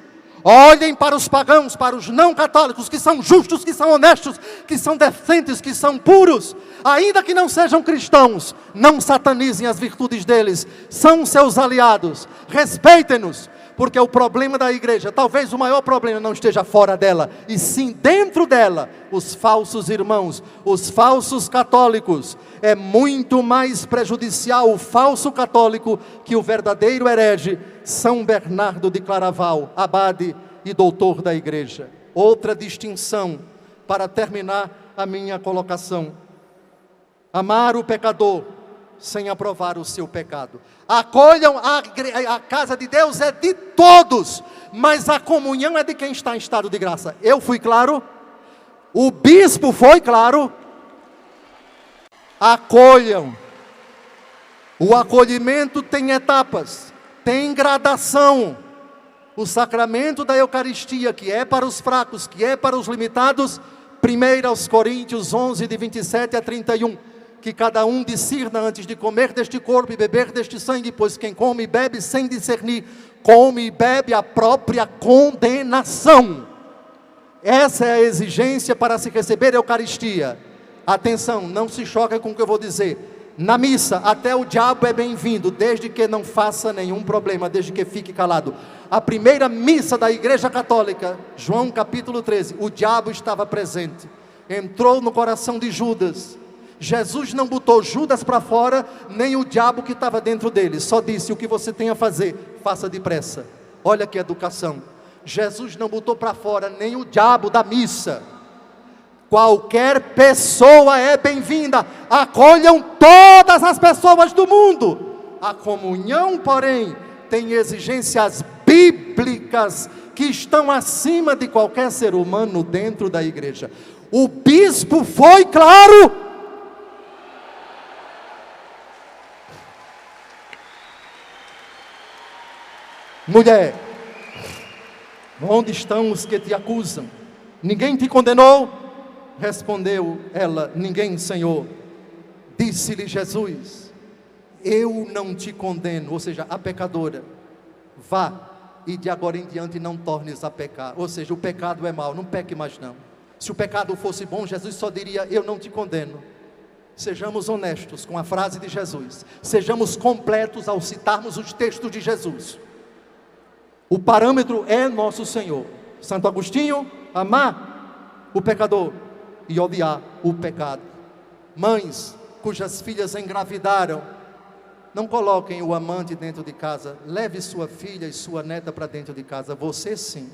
Olhem para os pagãos, para os não católicos, que são justos, que são honestos, que são decentes, que são puros, ainda que não sejam cristãos. Não satanizem as virtudes deles, são seus aliados. Respeitem-nos, porque o problema da igreja, talvez o maior problema não esteja fora dela, e sim dentro dela, os falsos irmãos, os falsos católicos. É muito mais prejudicial o falso católico que o verdadeiro herege, São Bernardo de Claraval, abade e doutor da igreja. Outra distinção, para terminar a minha colocação: amar o pecador sem aprovar o seu pecado. Acolham a casa de Deus, é de todos, mas a comunhão é de quem está em estado de graça. Eu fui claro? O bispo foi claro? Acolham. O acolhimento tem etapas, tem gradação. O sacramento da Eucaristia, que é para os fracos, que é para os limitados, 1 Coríntios 11, de 27 a 31, que cada um discirna antes de comer deste corpo e beber deste sangue, pois quem come e bebe sem discernir, come e bebe a própria condenação. Essa é a exigência para se receber a Eucaristia. Atenção, não se choque com o que eu vou dizer. Na missa, até o diabo é bem-vindo, desde que não faça nenhum problema, desde que fique calado. A primeira missa da Igreja Católica, João capítulo 13, o diabo estava presente, entrou no coração de Judas. Jesus não botou Judas para fora, nem o diabo que estava dentro dele, só disse: o que você tem a fazer, faça depressa. Olha que educação. Jesus não botou para fora nem o diabo da missa. Qualquer pessoa é bem-vinda, acolham todas as pessoas do mundo. A comunhão, porém, tem exigências bíblicas que estão acima de qualquer ser humano dentro da igreja. O bispo foi claro. Mulher, onde estão os que te acusam? Ninguém te condenou? Respondeu ela: ninguém, Senhor. Disse-lhe Jesus: eu não te condeno, ou seja, a pecadora, vá e de agora em diante não tornes a pecar. Ou seja, o pecado é mau, não peque mais não. Se o pecado fosse bom, Jesus só diria: eu não te condeno. Sejamos honestos com a frase de Jesus, sejamos completos ao citarmos os textos de Jesus. O parâmetro é nosso Senhor. Santo Agostinho: amar o pecador e odiar o pecado. Mães cujas filhas engravidaram, não coloquem o amante dentro de casa, leve sua filha e sua neta para dentro de casa. Você sim,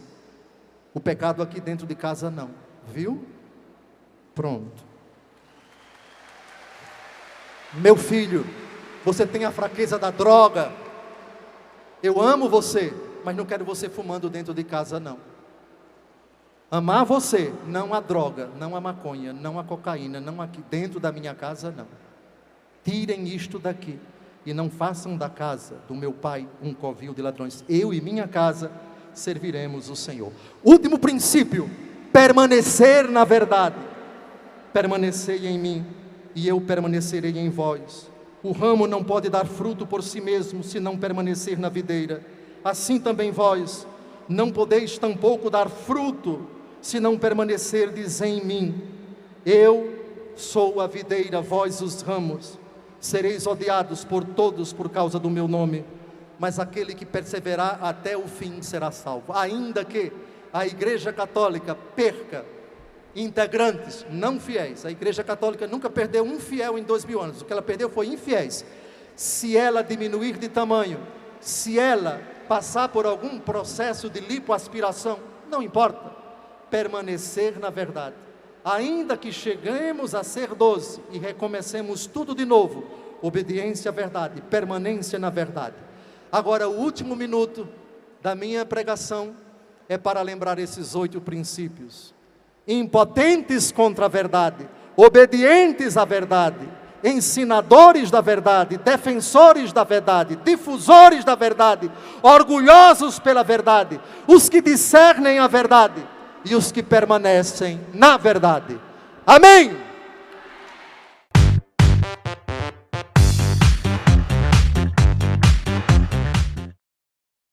o pecado aqui dentro de casa não, viu? Pronto. Meu filho, você tem a fraqueza da droga, eu amo você, mas não quero você fumando dentro de casa não. Amar você, não a droga, não a maconha, não a cocaína, não aqui dentro da minha casa não. Tirem isto daqui e não façam da casa do meu pai um covil de ladrões. Eu e minha casa serviremos o Senhor. Último princípio: permanecer na verdade. Permanecei em mim e eu permanecerei em vós. O ramo não pode dar fruto por si mesmo se não permanecer na videira. Assim também vós não podeis tampouco dar fruto se não permanecerdes em mim. Eu sou a videira, vós os ramos. Sereis odiados por todos por causa do meu nome, mas aquele que perseverar até o fim será salvo. Ainda que a Igreja Católica perca integrantes não fiéis. A Igreja Católica nunca perdeu um fiel em 2000 anos. O que ela perdeu foi infiéis. Se ela diminuir de tamanho, se ela passar por algum processo de lipoaspiração, não importa, permanecer na verdade. Ainda que cheguemos a ser 12 e recomecemos tudo de novo, obediência à verdade, permanência na verdade. Agora, o último minuto da minha pregação é para lembrar esses 8 princípios. Impotentes contra a verdade, obedientes à verdade, ensinadores da verdade, defensores da verdade, difusores da verdade, orgulhosos pela verdade, os que discernem a verdade e os que permanecem na verdade. Amém!